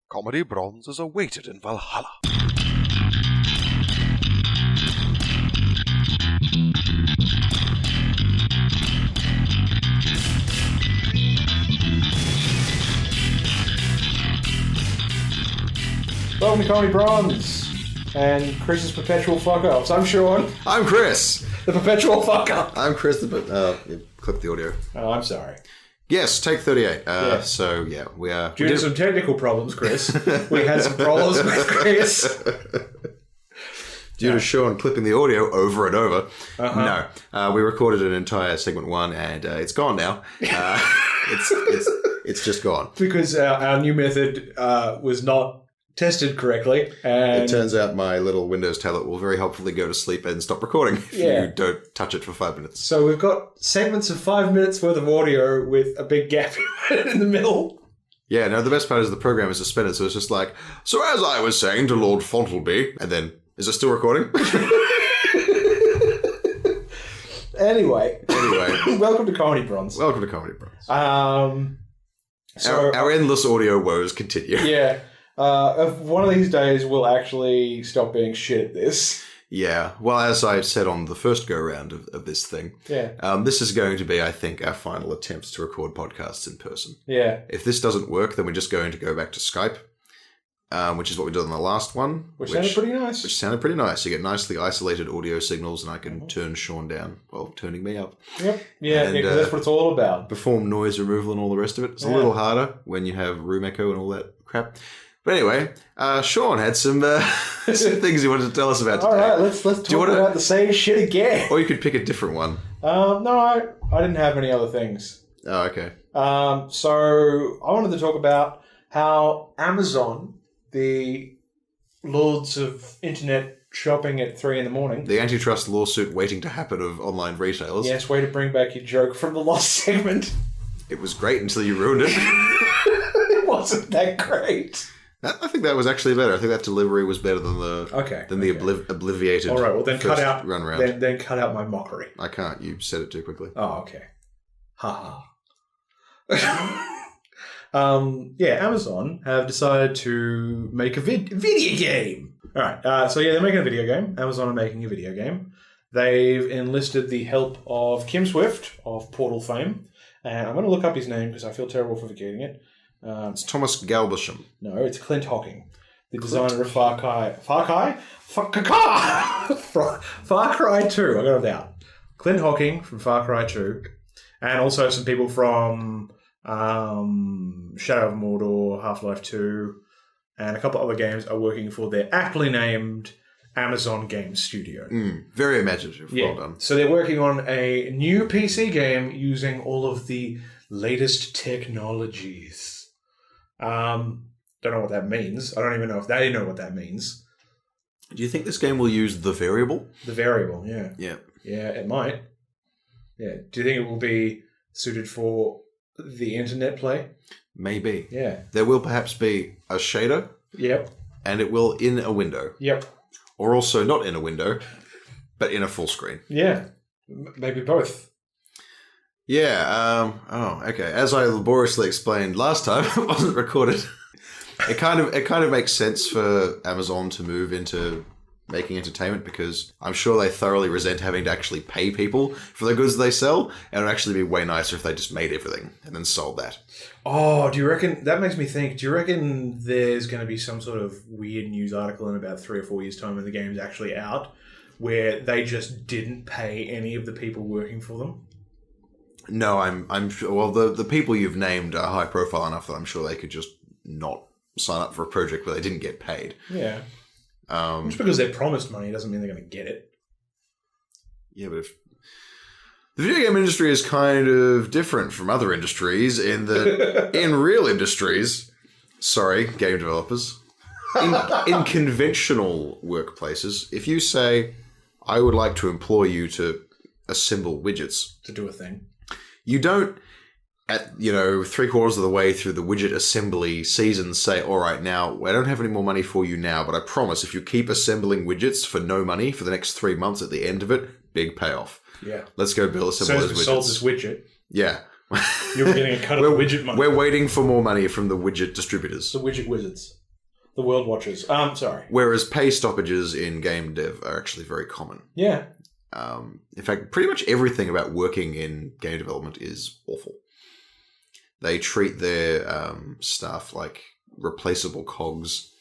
Comedy bronze is awaited in Valhalla. Welcome to Comedy Bronze and Chris's perpetual fuck-ups. I'm Sean, I'm Chris. the perpetual fuck-up. I'm Chris, clip the audio. Oh, I'm sorry. Yes, take 38. Yeah. So, yeah, we are... Due to some technical problems, Chris, we had some problems with Chris. Due to Sean clipping the audio over and over. No, we recorded an entire segment one, and it's gone now. It's just gone. Because our new method was not tested correctly. And It turns out my little Windows tablet will very helpfully go to sleep and stop recording if you don't touch it for 5 minutes. So we've got segments of 5 minutes worth of audio with a big gap in the middle. Yeah, no, the best part is the program is suspended, so it's just like, so as I was saying to Lord Fontleby, and then, is it still recording? Anyway, welcome to Comedy Bronze. Welcome to Comedy Bronze. So Our endless audio woes continue. yeah. One of these days, we'll actually stop being shit at this. Yeah. Well, as I said on the first go-round of this thing, this is going to be, I think, our final attempt to record podcasts in person. Yeah. If this doesn't work, then we're just going to go back to Skype, which is what we did on the last one. Which sounded pretty nice. Which sounded pretty nice. You get nicely isolated audio signals, and I can turn Sean down while turning me up. Yep. Yeah, because that's what it's all about. Perform noise removal and all the rest of it. It's a little harder when you have room echo and all that crap. But anyway, Sean had some things he wanted to tell us about today. All right, let's talk about the same shit again. Or you could pick a different one. No, I didn't have any other things. Oh, okay. So I wanted to talk about how Amazon, the lords of internet shopping at 3 a.m, the antitrust lawsuit waiting to happen of online retailers. Yes, way to bring back your joke from the last segment. It was great until you ruined it. It wasn't that great. I think that was actually better. I think that delivery was better than the obliviated. All right, well then cut out run around. Then cut out my mockery. I can't. You said it too quickly. Oh, okay. Ha ha. Amazon have decided to make a video game. All right. They're making a video game. Amazon are making a video game. They've enlisted the help of Kim Swift of Portal fame, and I'm going to look up his name because I feel terrible for forgetting it. It's Thomas Galbasham. No, it's Clint Hocking, the designer of Far Cry 2. I got it down. Clint Hocking from Far Cry 2, and also some people from Shadow of Mordor, Half-Life 2, and a couple of other games are working for their aptly named Amazon Game Studio. Very imaginative. Yeah. Well done. So they're working on a new PC game using all of the latest technologies. Don't know what that means. I don't even know if they know what that means. Do you think this game will use the variable? The variable, yeah. Yeah. Yeah, it might. Yeah. Do you think it will be suited for the internet play? Maybe. Yeah. There will perhaps be a shader. Yep. And it will in a window. Yep. Or also not in a window, but in a full screen. Yeah. Maybe both. Yeah. Okay. As I laboriously explained last time, it wasn't recorded. It kind of makes sense for Amazon to move into making entertainment because I'm sure they thoroughly resent having to actually pay people for the goods they sell, and it would actually be way nicer if they just made everything and then sold that. Oh, do you reckon... That makes me think, do you reckon there's going to be some sort of weird news article in about 3 or 4 years' time when the game's actually out where they just didn't pay any of the people working for them? No, I'm sure... Well, the people you've named are high profile enough that I'm sure they could just not sign up for a project where they didn't get paid. Yeah. Just because they're promised money doesn't mean they're going to get it. Yeah, but if... The video game industry is kind of different from other industries in that in real industries, game developers, in conventional workplays, if you say, I would like to employ you to assemble widgets. To do a thing. You don't, at 3/4 of the way through the widget assembly season say, all right, now, I don't have any more money for you now, but I promise if you keep assembling widgets for no money for the next 3 months at the end of it, big payoff. Yeah. Let's go build assemble those widgets. So sold this widget. Yeah. You're getting a cut of the widget money. We're waiting for more money from the widget distributors. The widget wizards. The World Watchers. Sorry. Whereas pay stoppages in game dev are actually very common. Yeah. In fact, pretty much everything about working in game development is awful. They treat their staff like replaceable cogs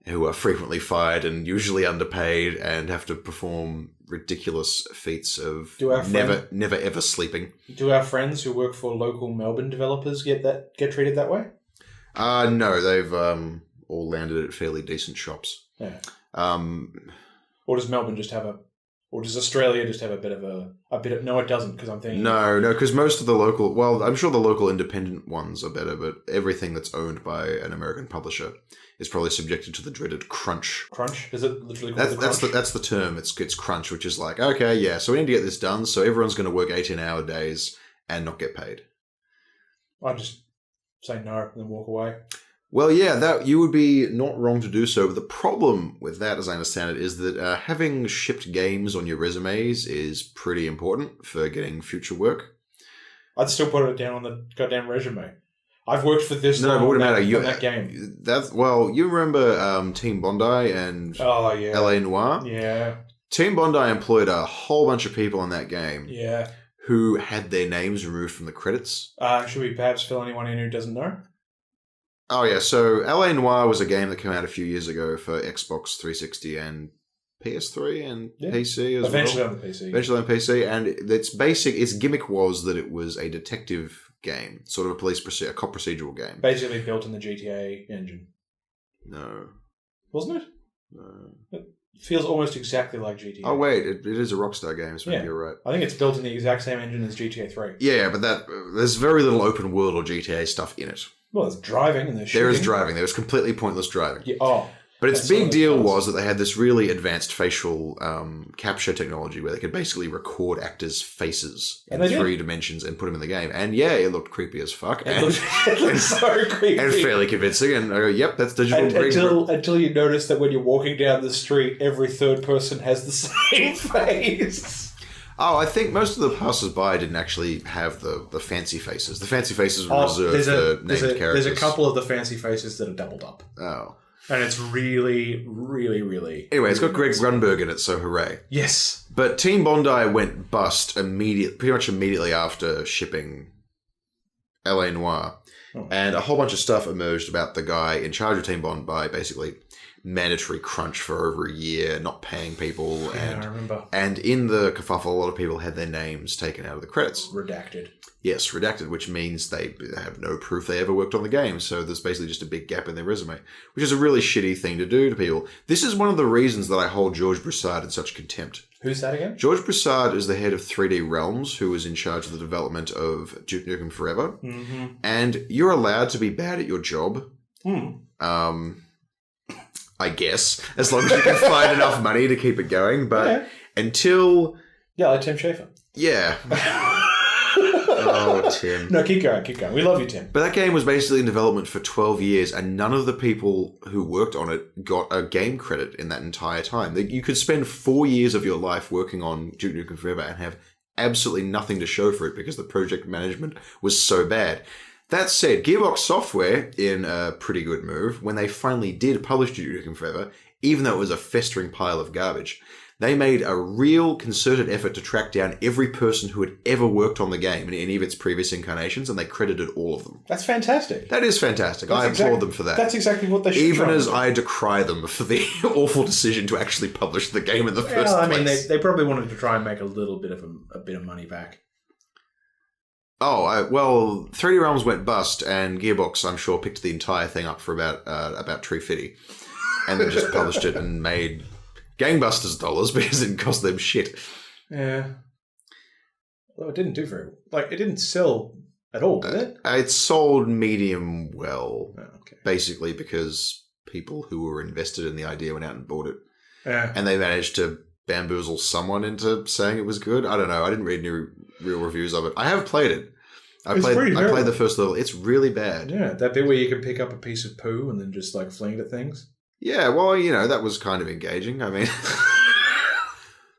who are frequently fired and usually underpaid and have to perform ridiculous feats of never ever sleeping. Do our friends who work for local Melbourne developers get treated that way? No, they've all landed at fairly decent shops. Yeah. Or does Melbourne just have or does Australia just have a bit of... No, it doesn't, because I'm thinking... No, because most of the local... Well, I'm sure the local independent ones are better, but everything that's owned by an American publisher is probably subjected to the dreaded crunch. Crunch? Is it literally called crunch? That's the term. It's crunch, which is like, okay, yeah, so we need to get this done, so everyone's going to work 18-hour days and not get paid. I just say no and then walk away. Well, yeah, that you would be not wrong to do so, but the problem with that, as I understand it, is that having shipped games on your resumes is pretty important for getting future work. I'd still put it down on the goddamn resume. I've worked for this no, but what matter? That game. You remember Team Bondi and LA Noire? Yeah. Team Bondi employed a whole bunch of people in that game. Yeah. Who had their names removed from the credits. Should we perhaps fill anyone in who doesn't know? Oh, yeah. So, LA Noire was a game that came out a few years ago for Xbox 360 and PS3 and PC as Eventually well. on the PC. Eventually on PC. And its gimmick was that it was a detective game, sort of a cop procedural game. Basically built in the GTA engine. No. Wasn't it? No. It feels almost exactly like GTA. Oh, wait. It is a Rockstar game, so maybe you're right. I think it's built in the exact same engine as GTA 3. Yeah, but there's very little open world or GTA stuff in it. Well, there's driving and there's shooting. There is driving. There was completely pointless driving. Yeah. But its big deal was that they had this really advanced facial capture technology where they could basically record actors' faces in 3 dimensions and put them in the game. And yeah, it looked creepy as fuck. It looked so creepy. And fairly convincing. And I go, yep, that's digital. Until you notice that when you're walking down the street, every third person has the same face. Oh, I think most of the passers-by didn't actually have the fancy faces. The fancy faces were reserved for named characters. There's a couple of the fancy faces that are doubled up. Oh. And it's really, really, really... Anyway, it's got Greg Grunberg in it, so hooray. Yes. But Team Bondi went bust pretty much immediately after shipping LA Noire. Oh. And a whole bunch of stuff emerged about the guy in charge of Team Bondi, basically mandatory crunch for over a year, not paying people. Yeah, I remember. And in the kerfuffle, a lot of people had their names taken out of the credits. Redacted. Yes, redacted, which means they have no proof they ever worked on the game. So there's basically just a big gap in their resume, which is a really shitty thing to do to people. This is one of the reasons that I hold George Broussard in such contempt. Who's that again? George Broussard is the head of 3D Realms, who was in charge of the development of Duke Nukem Forever. Mm-hmm. And you're allowed to be bad at your job. I guess, as long as you can find enough money to keep it going. But until... Yeah, like Tim Schafer. Yeah. Oh, Tim. No, keep going. We love you, Tim. But that game was basically in development for 12 years, and none of the people who worked on it got a game credit in that entire time. You could spend 4 years of your life working on Duke Nukem Forever and have absolutely nothing to show for it because the project management was so bad. That said, Gearbox Software, in a pretty good move, when they finally did publish Duke Nukem Forever, even though it was a festering pile of garbage, they made a real concerted effort to track down every person who had ever worked on the game in any of its previous incarnations, and they credited all of them. That's fantastic. That is fantastic. I applaud them for that. That's exactly what they should Even as I decry them for the awful decision to actually publish the game in the first place. I mean, they probably wanted to try and make a little bit of a bit of money back. Oh, well, 3D Realms went bust, and Gearbox, I'm sure, picked the entire thing up for about $350, and then just published it and made gangbusters dollars because it didn't cost them shit. Yeah. Well, it didn't do very well. Like, it didn't sell at all, did it? It sold medium well, okay. Basically because people who were invested in the idea went out and bought it. Yeah. And they managed to bamboozle someone into saying it was good. I don't know. I didn't read any real reviews of it. I have played it. I played the first level. It's really bad. Yeah, that bit where you can pick up a piece of poo and then just like fling it at things. Yeah, well, that was kind of engaging. I mean,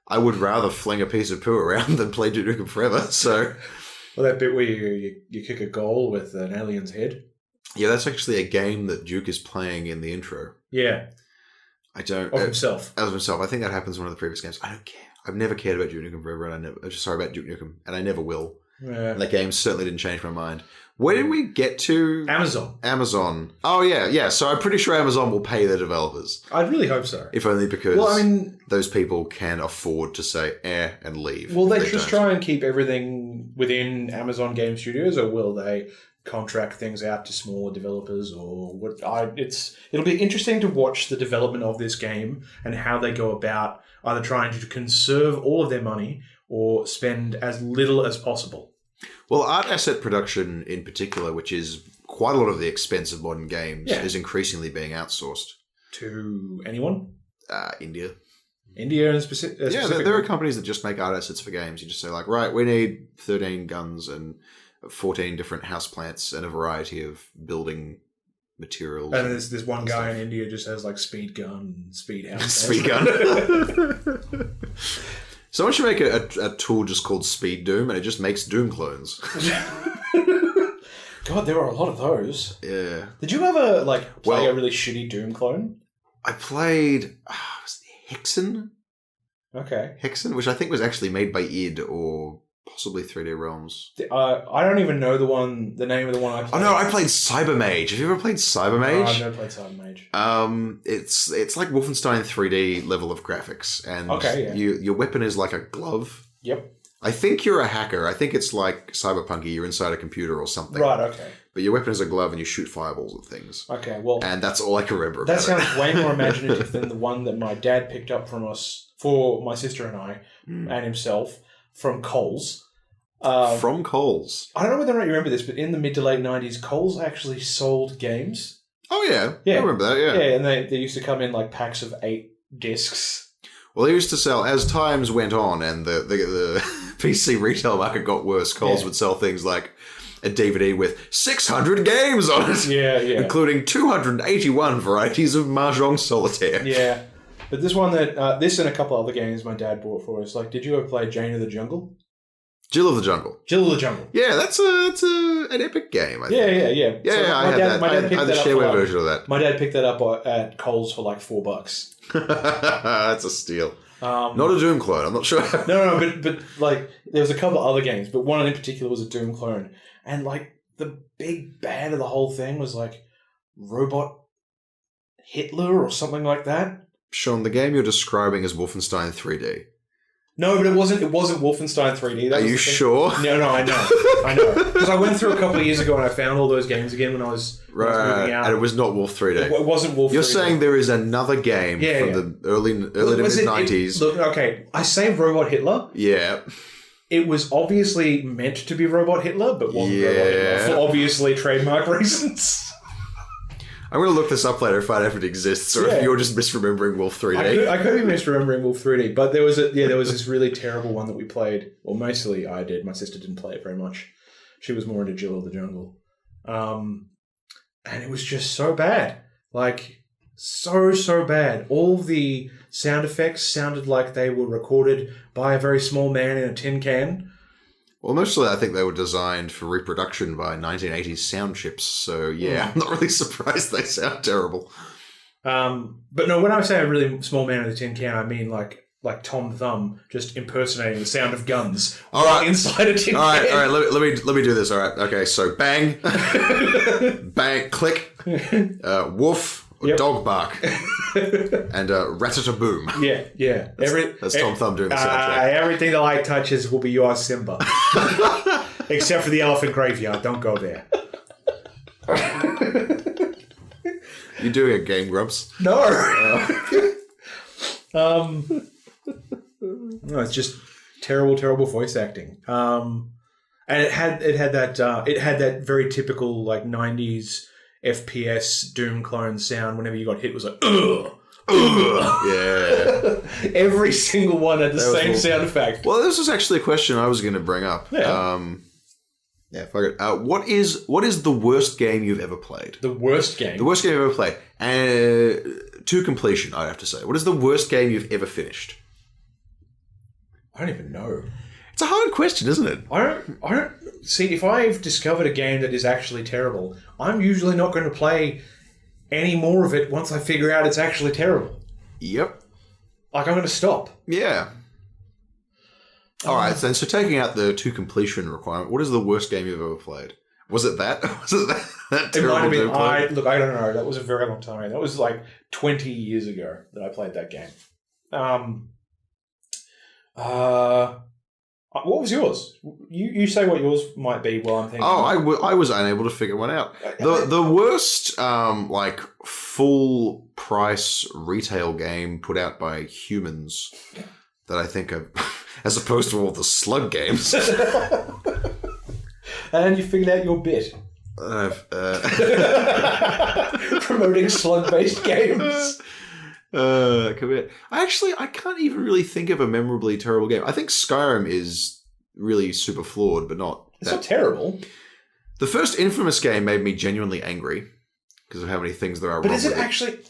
I would rather fling a piece of poo around than play Duke Nukem Forever. So, well, that bit where you kick a goal with an alien's head. Yeah, that's actually a game that Duke is playing in the intro. Yeah, I don't... of himself. As himself. I think that happens in one of the previous games. I don't care. I've never cared about Duke Nukem Forever, and about Duke Nukem, and I never will. Yeah. And that game certainly didn't change my mind. Where did we get to? Amazon. Oh, yeah. So I'm pretty sure Amazon will pay their developers. I really hope so. If only because those people can afford to say and leave. Will they just try and keep everything within Amazon Game Studios, or will they contract things out to smaller developers? Or what? It'll be interesting to watch the development of this game and how they go about either trying to conserve all of their money or spend as little as possible. Well, art asset production in particular, which is quite a lot of the expense of modern games, is increasingly being outsourced. To anyone? India. India in specific? Yeah, there are companies that just make art assets for games. You just say, like, right, we need 13 guns and 14 different houseplants and a variety of building materials. And there's one guy in India just has, like, speed gun, speed house. Speed gun. Someone should make a tool just called Speed Doom, and it just makes Doom clones. God, there are a lot of those. Yeah. Did you ever play a really shitty Doom clone? I played was it Hexen? Okay. Hexen, which I think was actually made by id or possibly 3D Realms. I don't even know the name of the one I played. Oh no, I played Cybermage. Have you ever played Cybermage? No, I've never played Cybermage. It's like Wolfenstein 3D level of graphics, and your weapon is like a glove. Yep. I think you're a hacker. I think it's like Cyberpunky. You're inside a computer or something. Right. Okay. But your weapon is a glove, and you shoot fireballs at things. Okay. Well, and that's all I can remember about it. That sounds way more imaginative than the one that my dad picked up from us for my sister and I and himself from Coles. From Coles. I don't know whether or not you remember this, but in the mid to late 90s, Coles actually sold games. Oh, yeah. I remember that, yeah. Yeah, and they used to come in like packs of 8 discs. Well, they used to sell, as times went on and the PC retail market got worse, Coles would sell things like a DVD with 600 games on it. Yeah. Including 281 varieties of Mahjong Solitaire. Yeah. But this one this and a couple other games my dad bought for us. Like, did you ever play Jane of the Jungle? Jill of the Jungle. Yeah, that's an epic game, I think. Yeah. Yeah, I had that. I had the shareware version of that. My dad picked that up at Coles for like $4. That's a steal. Not a Doom clone, I'm not sure. No, but like there was a couple other games, but one in particular was a Doom clone. And like the big bad of the whole thing was like Robot Hitler or something like that. Sean, the game you're describing is Wolfenstein 3D. No, but it wasn't Wolfenstein 3D. Are you sure? No, I know. Because I went through a couple of years ago and I found all those games again when I was moving out. And it was not Wolf 3D. It wasn't Wolf 3D. You're saying there is another game from the early to mid-90s. Look, okay, I say Robot Hitler. Yeah. It was obviously meant to be Robot Hitler, but wasn't Robot Hitler for obviously trademark reasons. I'm going to look this up later if I if it exists, or if you're just misremembering Wolf 3D. I could be misremembering Wolf 3D, but there was this really terrible one that we played. Well, mostly I did. My sister didn't play it very much. She was more into Jill of the Jungle. And it was just so bad. Like, so bad. All the sound effects sounded like they were recorded by a very small man in a tin can. Well, mostly I think they were designed for reproduction by 1980s sound chips, so I'm not really surprised they sound terrible. But no, when I say a really small man in a tin can, I mean like Tom Thumb just impersonating the sound of guns inside a tin can. All right, let me do this. All right, okay, so bang, bang, click, woof, dog bark, and rat-a-boom. Yeah. That's Tom Thumb doing the soundtrack. Everything the light touches will be yours, Simba. Except for the elephant graveyard. Don't go there. You doing a Game Grumps? No. No, it's just terrible voice acting. And it had that very typical like 90s FPS Doom clone sound. Whenever you got hit, it was like ugh. Yeah. Every single one had the same sound effect. Well, this was actually a question I was going to bring up. Yeah. Fuck it. What is the worst game you've ever played? The worst game? The worst game you've ever played. To completion, I'd have to say. What is the worst game you've ever finished? I don't even know. It's a hard question, isn't it? I don't see, if I've discovered a game that is actually terrible, I'm usually not going to play any more of it once I figure out it's actually terrible. Yep. Like, I'm going to stop. Yeah. All right, so taking out the to completion requirement, what is the worst game you've ever played? Was it that? Was it that It terrible might have been. play? Look, I don't know. That was a very long time ago. That was like 20 years ago that I played that game. What was yours? You say what yours might be while I'm thinking. Oh, I was unable to figure one out. The worst like full price retail game put out by humans that I think of, as opposed to all the slug games. And you figured out your bit. Promoting slug-based games. I can't even really think of a memorably terrible game. I think Skyrim is really super flawed, but not... It's not terrible. The first Infamous game made me genuinely angry because of how many things there are wrong with it.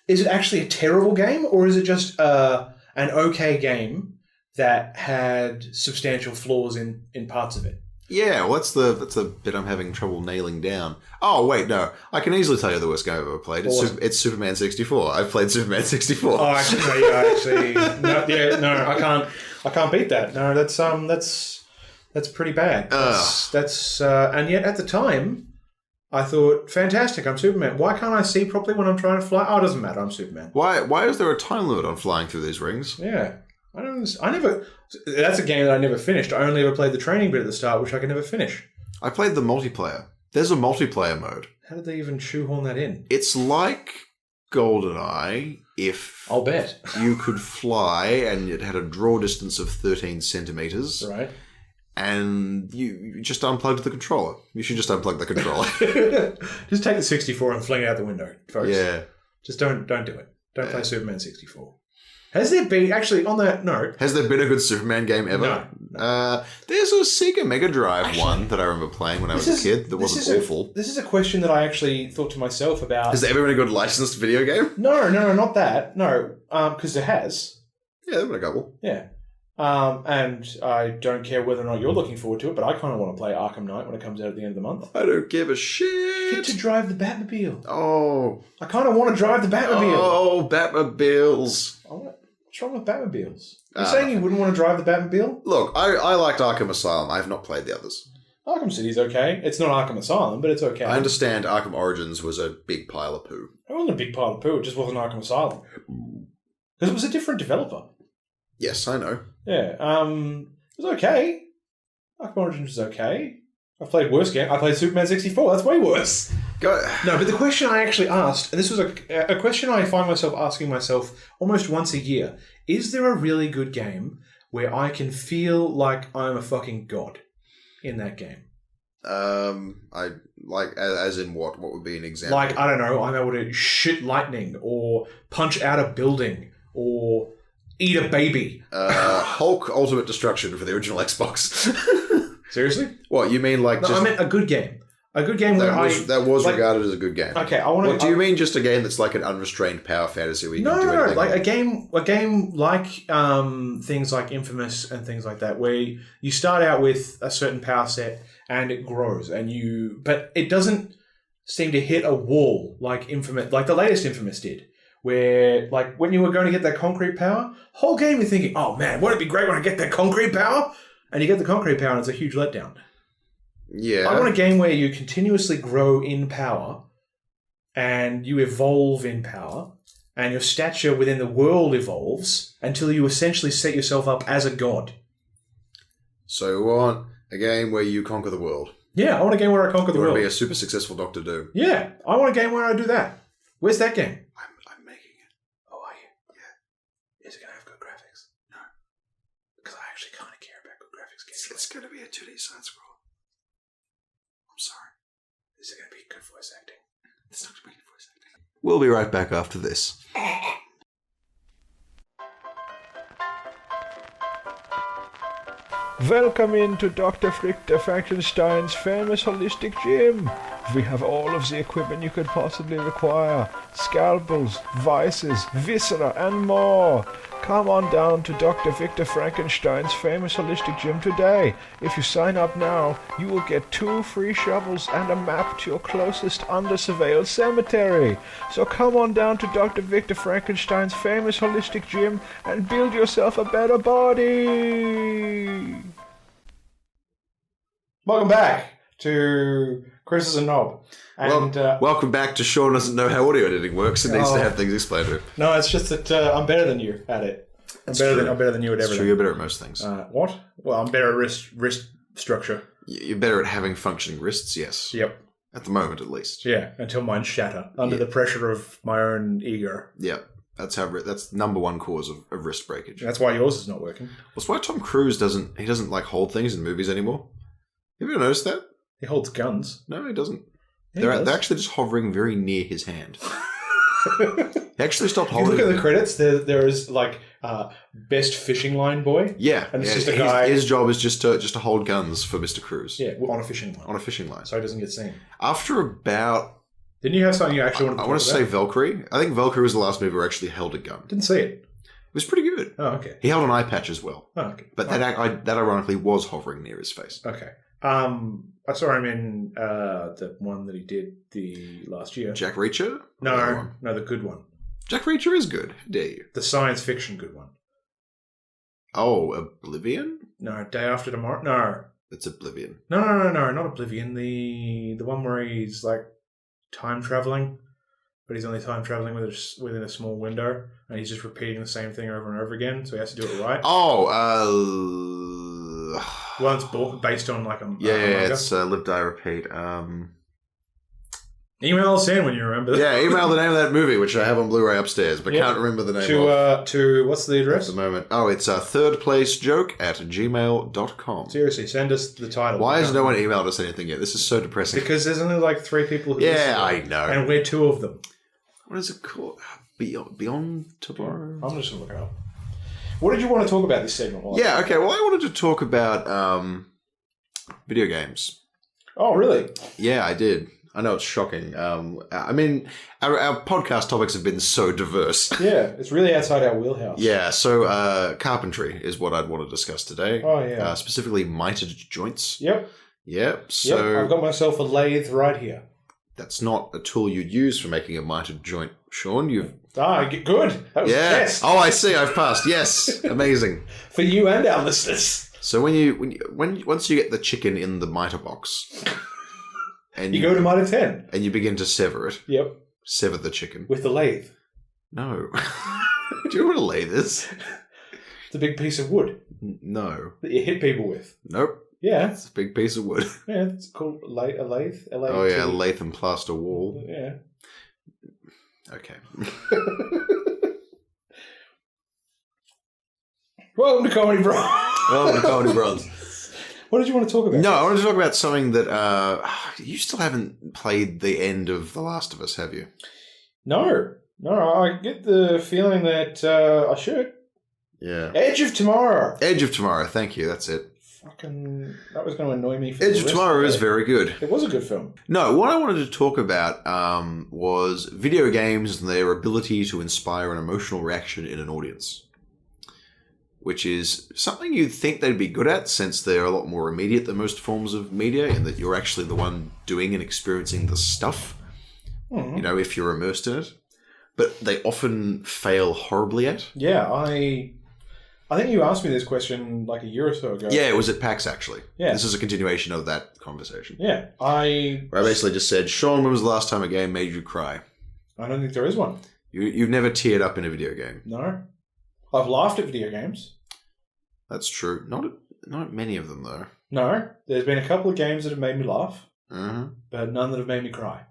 Is it actually a terrible game, or is it just an okay game that had substantial flaws in parts of it? Yeah, well, that's the bit I'm having trouble nailing down. Oh, wait, no. I can easily tell you the worst game I've ever played. It's Superman 64. I've played Superman 64. Oh, actually, I can't beat that. No, that's pretty bad. And yet at the time, I thought, fantastic, I'm Superman. Why can't I see properly when I'm trying to fly? Oh, it doesn't matter, I'm Superman. Why is there a time limit on flying through these rings? Yeah. That's a game that I never finished. I only ever played the training bit at the start, which I could never finish. I played the multiplayer. There's a multiplayer mode. How did they even shoehorn that in? It's like GoldenEye if I'll bet you could fly and it had a draw distance of 13 centimeters. Right. And you just unplugged the controller. You should just unplug the controller. Just take the 64 and fling it out the window, folks. Yeah. Just don't do it. Don't play Superman 64. Has there been, actually, on that note... Has there been a good Superman game ever? No. There's a Sega Mega Drive one that I remember playing when I was a kid that wasn't awful. This is a question that I actually thought to myself about... Has there ever been a good licensed video game? No, not that. No, because there has. Yeah, there have been a couple. Yeah. And I don't care whether or not you're looking forward to it, but I kind of want to play Arkham Knight when it comes out at the end of the month. I don't give a shit. Get to drive the Batmobile. Oh. I kind of want to drive the Batmobile. Oh, Batmobiles. What's wrong with Batmobiles? You're saying you wouldn't want to drive the Batmobile? Look, I liked Arkham Asylum. I have not played the others. Arkham City's okay. It's not Arkham Asylum, but it's okay. I understand Arkham Origins was a big pile of poo. It wasn't a big pile of poo. It just wasn't Arkham Asylum. Because it was a different developer. Yes, I know. Yeah. It was okay. Arkham Origins was okay. I've played worse games. I played Superman 64. That's way worse. Go. No, but the question I actually asked, and this was a question I find myself asking myself almost once a year, is there a really good game where I can feel like I'm a fucking god in that game? I like, as in what? What would be an example? Like, I don't know, I'm able to shoot lightning or punch out a building or eat a baby. Hulk Ultimate Destruction for the original Xbox. Seriously? What, you mean like just... No, I meant a good game. A good game where that was like, regarded as a good game. Okay, I want to... What, do you mean just a game that's like an unrestrained power fantasy where you can do anything? Like a game like things like Infamous and things like that, where you start out with a certain power set and it grows, but it doesn't seem to hit a wall like Infamous, like the latest Infamous did, where like when you were going to get that concrete power, whole game you're thinking, oh man, won't it be great when I get that concrete power? And you get the concrete power and it's a huge letdown. Yeah. I want a game where you continuously grow in power and you evolve in power and your stature within the world evolves until you essentially set yourself up as a god. So you want a game where you conquer the world? Yeah, I want a game where I conquer the world. You want to be a super successful Doctor Doom? Yeah, I want a game where I do that. Where's that game? I'm making it. Oh, are you? Yeah. Is it going to have good graphics? No. Because I actually kind of care about good graphics games. It's going to be a 2D side scroll. I'm sorry. Is it going to be good voice acting? It's not going to be good voice acting. We'll be right back after this. Welcome into Dr. Frick the Frankenstein's famous holistic gym. We have all of the equipment you could possibly require. Scalpels, vices, viscera, and more. Come on down to Dr. Victor Frankenstein's famous holistic gym today. If you sign up now, you will get 2 free shovels and a map to your closest under-surveilled cemetery. So come on down to Dr. Victor Frankenstein's famous holistic gym and build yourself a better body. Welcome back to Chris is a knob. And, welcome back to Sean doesn't know how audio editing works and needs to have things explained to him. No, it's just that I'm better than you at it. I'm better than you at everything. It's true, you're better at most things. What? Well, I'm better at wrist structure. You're better at having functioning wrists, yes. Yep. At the moment, at least. Yeah, until mine shatter under the pressure of my own ego. Yeah, that's number one cause of wrist breakage. That's why yours is not working. That's why Tom Cruise doesn't like hold things in movies anymore. Have you ever noticed that? He holds guns. No, he doesn't. Yeah, they're actually just hovering very near his hand. He actually stopped If you holding. look at the credits, there is like best fishing line boy. Yeah, and it's just a guy. His job is just to hold guns for Mr. Cruise. Yeah, on a fishing line. On a fishing line, so he doesn't get seen. After about, didn't you have something you actually wanted to I want to say Valkyrie. I think Valkyrie was the last movie where he actually held a gun. Didn't see it. It was pretty good. Oh, okay. He held an eye patch as well. Oh, okay. But that ironically was hovering near his face. Okay. I saw him in the one that he did the last year. Jack Reacher? No, the good one. Jack Reacher is good. How dare you? The science fiction good one. Oh, Oblivion? No, Day After Tomorrow. No, it's Oblivion. No, not Oblivion. The one where he's like time traveling, but he's only time traveling within a small window, and he's just repeating the same thing over and over again, so he has to do it right. Oh, well, it's based on like a it's Live Die Repeat. Email us in when you remember. Yeah, email the name of that movie, which I have on Blu-ray upstairs, but can't remember the name to what's the address at the moment? Oh, it's thirdplacejoke@gmail.com. Seriously, send us the title. Why has no one emailed us anything yet? This is so depressing. Because there's only like 3 people who listen. I know. And we're 2 of them. What is it called? Beyond Tomorrow? I'm just going to look it up. What did you want to talk about this segment? Okay. Well, I wanted to talk about video games. Oh, really? Yeah, I did. I know it's shocking. I mean, our podcast topics have been so diverse. Yeah, it's really outside our wheelhouse. Yeah, so carpentry is what I'd want to discuss today. Oh, yeah. Specifically mitered joints. Yep. So I've got myself a lathe right here. That's not a tool you'd use for making a mitered joint, Sean. Good. That was a test. Oh, I see. I've passed. Yes. Amazing. For you and our listeners. So once you get the chicken in the miter box... And you go to miter 10. And you begin to sever it. Yep. Sever the chicken. With the lathe. No. Do you know what a lathe is? It's a big piece of wood. No. That you hit people with. Nope. Yeah. It's a big piece of wood. Yeah, it's called a lathe. Oh, yeah, lathe and plaster wall. Yeah. Okay. Welcome to Comedy Bros. Welcome to Comedy Bros. What did you want to talk about? No, I wanted to talk about something that you still haven't played the end of The Last of Us, have you? No, I get the feeling that I should. Yeah. Edge of Tomorrow. Thank you, that's it. Fucking, that was going to annoy me for Edge of Tomorrow is very good. It was a good film. No, what I wanted to talk about was video games and their ability to inspire an emotional reaction in an audience. Which is something you'd think they'd be good at, since they're a lot more immediate than most forms of media, in that you're actually the one doing and experiencing the stuff, if you're immersed in it. But they often fail horribly at. Yeah, I think you asked me this question like a year or so ago. Yeah, it was at PAX, actually. Yeah. This is a continuation of that conversation. Yeah, where I basically just said, Sean, when was the last time a game made you cry? I don't think there is one. You've never teared up in a video game? No. I've laughed at video games. That's true. Not many of them, though. No. There's been a couple of games that have made me laugh, but none that have made me cry.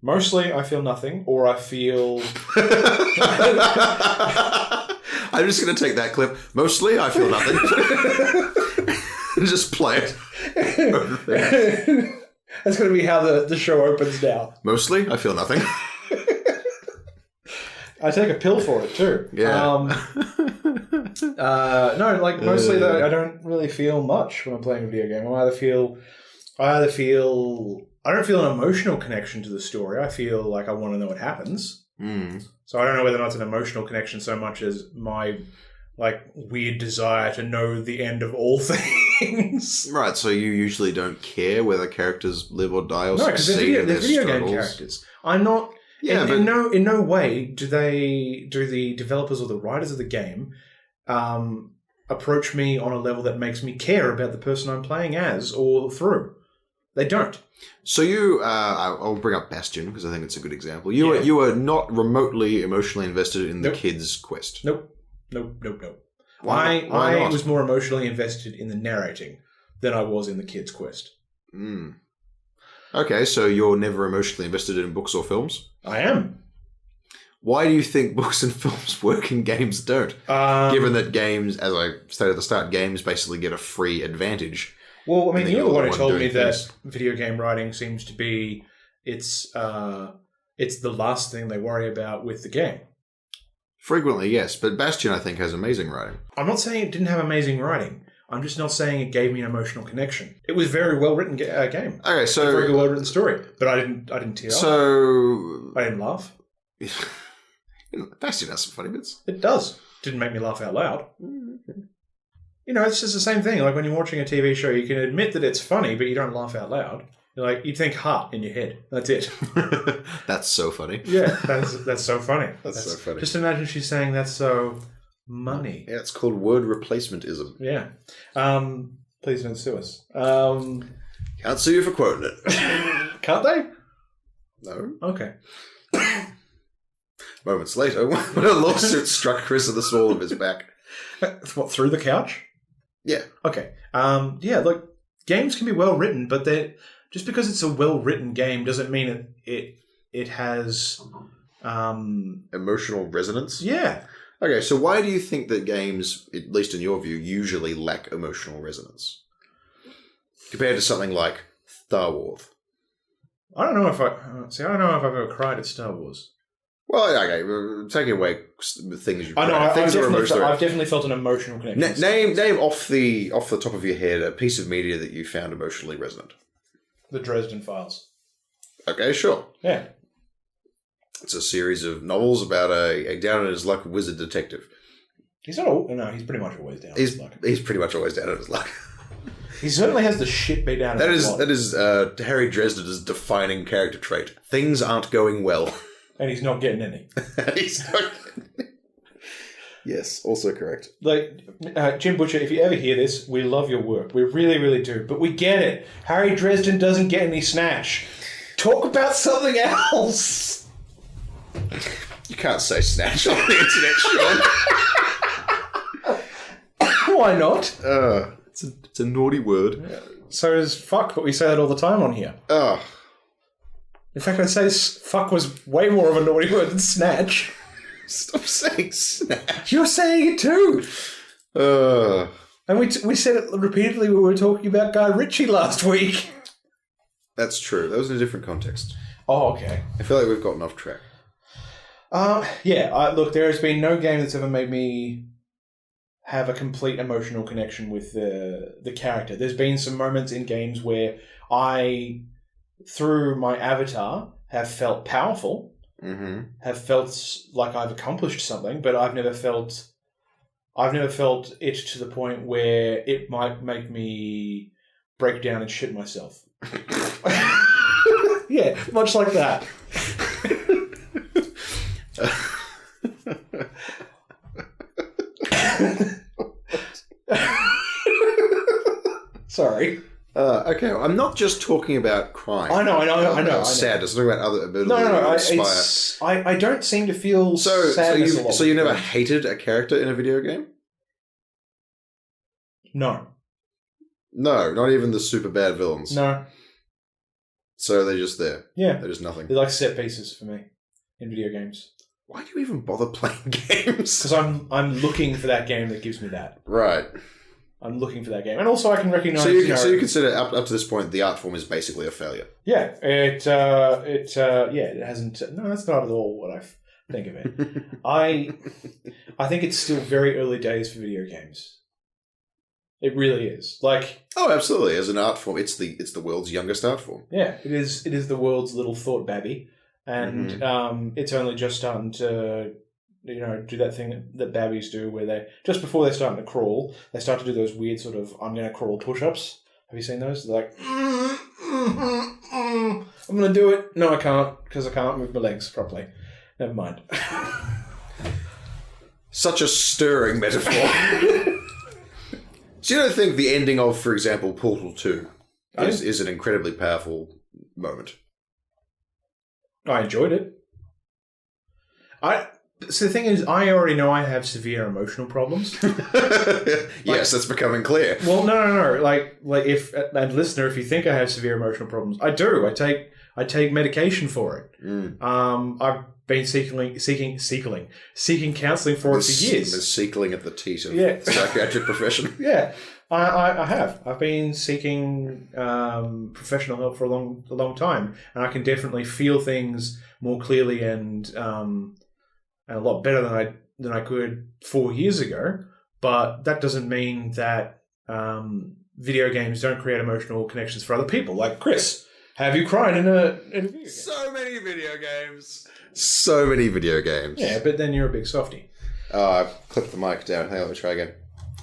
Mostly, I feel nothing, or I feel... I'm just going to take that clip. Mostly, I feel nothing. And just play it. That's going to be how the show opens now. Mostly, I feel nothing. I take a pill for it too. Yeah. No, like mostly though, I don't really feel much when I'm playing a video game. I either feel I don't feel an emotional connection to the story. I feel like I want to know what happens. So I don't know whether or not it's an emotional connection so much as my weird desire to know the end of all things. Right, so you usually don't care whether characters live or die or No, because they're video game characters. I'm not. Yeah, in no way do the developers or the writers of the game approach me on a level that makes me care about the person I'm playing as or through. They don't. So I'll bring up Bastion because I think it's a good example. You were not remotely emotionally invested in the kid's quest. Nope. Why I not? was more emotionally invested in the narrating than I was in the kid's quest. Okay, so you're never emotionally invested in books or films? I am. Why do you think books and films work and games don't? Given that games, as I stated at the start, games basically get a free advantage. Well, I mean, you're the one who told me that things. video game writing seems to be it's the last thing they worry about with the game. Frequently, yes, but Bastion, I think, has amazing writing. I'm not saying it didn't have amazing writing. I'm just not saying it gave me an emotional connection. It was a very well written game. Okay, so a very well written story, but I didn't tear up. So I didn't laugh. Bastion has some funny bits. It does. Didn't make me laugh out loud. You know, it's just the same thing. Like when you're watching a TV show, you can admit that it's funny, but you don't laugh out loud. You'd think heart in your head. That's it. That's so funny. Yeah, that's so funny. That's so funny. Just imagine she's saying that's so money. Yeah, it's called word replacementism. Yeah. Please don't sue us. Can't sue you for quoting it. Can't they? No. Okay. Moments later, when a lawsuit struck Chris in the small of his back. What, through the couch? Yeah. Okay. Yeah, look, games can be well written, but just because it's a well written game doesn't mean it has Emotional resonance? Yeah. Okay, so why do you think that games, at least in your view, usually lack emotional resonance? Compared to something like Star Wars. I don't know if I've ever cried at Star Wars. Well, okay, taking away things you've I know. played. I've definitely felt an emotional connection. Name off the top of your head a piece of media that you found emotionally resonant. The Dresden Files. Okay, sure. Yeah. It's a series of novels about a down on his luck wizard detective. He's not. No, he's pretty much always down on his luck. He's pretty much always down on his luck. He certainly has the shit beat down. That is Harry Dresden's defining character trait. Things aren't going well. And he's not getting any. He's not getting any. Yes, also correct. Like, Jim Butcher, if you ever hear this, we love your work. We really, really do. But we get it. Harry Dresden doesn't get any snatch. Talk about something else. You can't say snatch on the internet, Sean. Why not? It's a naughty word. Yeah. So is fuck, but we say that all the time on here. In fact, I'd say fuck was way more of a naughty word than snatch. Stop saying snatch. You're saying it too. And we said it repeatedly when we were talking about Guy Ritchie last week. That's true. That was in a different context. Oh, okay. I feel like we've gotten off track. Look, there has been no game that's ever made me have a complete emotional connection with the character. There's been some moments in games where I, through my avatar, have felt powerful, have felt like I've accomplished something, but I've never felt it to the point where it might make me break down and shit myself. Yeah, much like that. Sorry. Okay, well, I'm not just talking about crime. I know. Sadness. I'm talking about other abilities. No. I don't seem to feel sadness a lot. So you never hated a character in a video game? No. No, not even the super bad villains. No. So they're just there. Yeah. They're just nothing. They're like set pieces for me in video games. Why do you even bother playing games? Because I'm looking for that game that gives me that. Right. I'm looking for that game, and also I can recognize. So you consider up to this point the art form is basically a failure. Yeah, it hasn't. No, that's not at all what I think of it. I think it's still very early days for video games. It really is. Like, Oh, absolutely. As an art form, it's the world's youngest art form. yeah, it is. It is the world's little thought babby, and it's only just starting to, do that thing that babbies do, where they just before they're starting to crawl, they start to do those weird sort of "I'm going to crawl" push-ups. Have you seen those? They're like, I'm going to do it. No, I can't because I can't move my legs properly. Never mind. Such a stirring metaphor. So you don't think the ending of, for example, Portal 2 is an incredibly powerful moment? I enjoyed it. So the thing is, I already know I have severe emotional problems. Yes, that's becoming clear. Well, no. Like if and listener, if you think I have severe emotional problems, I do. I take medication for it. I've been seeking counselling for it for years. The seekling at the teat of Yeah. psychiatric profession. Yeah, I have. I've been seeking professional help for a long time, and I can definitely feel things more clearly and a lot better than I could 4 years ago. But that doesn't mean that video games don't create emotional connections for other people. Like Chris, have you cried in a video game? So many video games. So many video games. Yeah, but then you're a big softie. Oh, I clipped the mic down. Hang on, let me try again.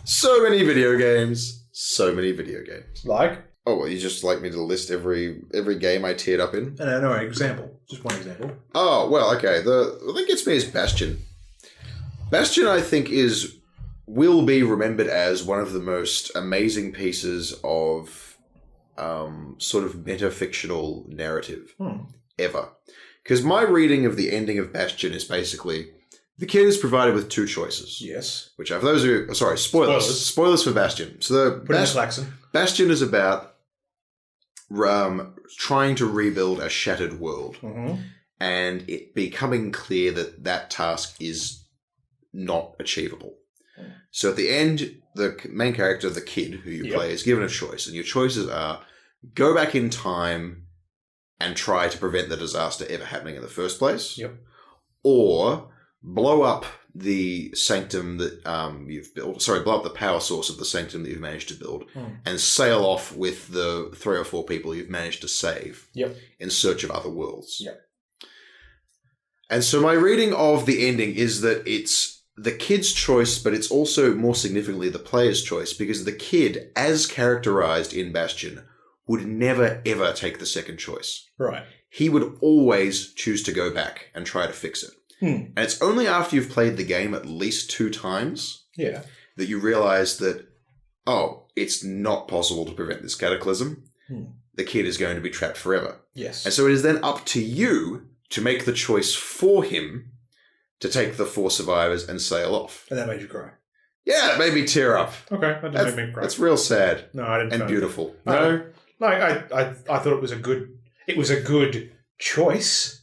So many video games. So many video games. Like? Oh, well, you just like me to list every game I teared up in? No, example. Just one example. Oh, well, okay. The thing that gets me is Bastion. Bastion, I think, will be remembered as one of the most amazing pieces of sort of metafictional narrative ever. Because my reading of the ending of Bastion is basically the kid is provided with two choices. Yes. Which are, for those of you, sorry, spoilers. Spoilers for Bastion. So Bastion is about trying to rebuild a shattered world. And it becoming clear that task is not achievable. So at the end, the main character, the kid who you play, is given a choice. And your choices are go back in time and try to prevent the disaster ever happening in the first place. Yep. Or blow up the sanctum that you've built. Sorry, blow up the power source of the sanctum that you've managed to build and sail off with the 3 or 4 people you've managed to save in search of other worlds. Yep. And so my reading of the ending is that it's the kid's choice, but it's also more significantly the player's choice, because the kid, as characterized in Bastion, would never, ever take the second choice. Right. He would always choose to go back and try to fix it. And it's only after you've played the game at least 2 times that you realize that, it's not possible to prevent this cataclysm. The kid is going to be trapped forever. Yes. And so it is then up to you to make the choice for him to take the 4 survivors and sail off. And that made you cry. Yeah, it made me tear up. Okay, that didn't make me cry. That's real sad. No, I didn't. And beautiful. No, I thought it was a good choice.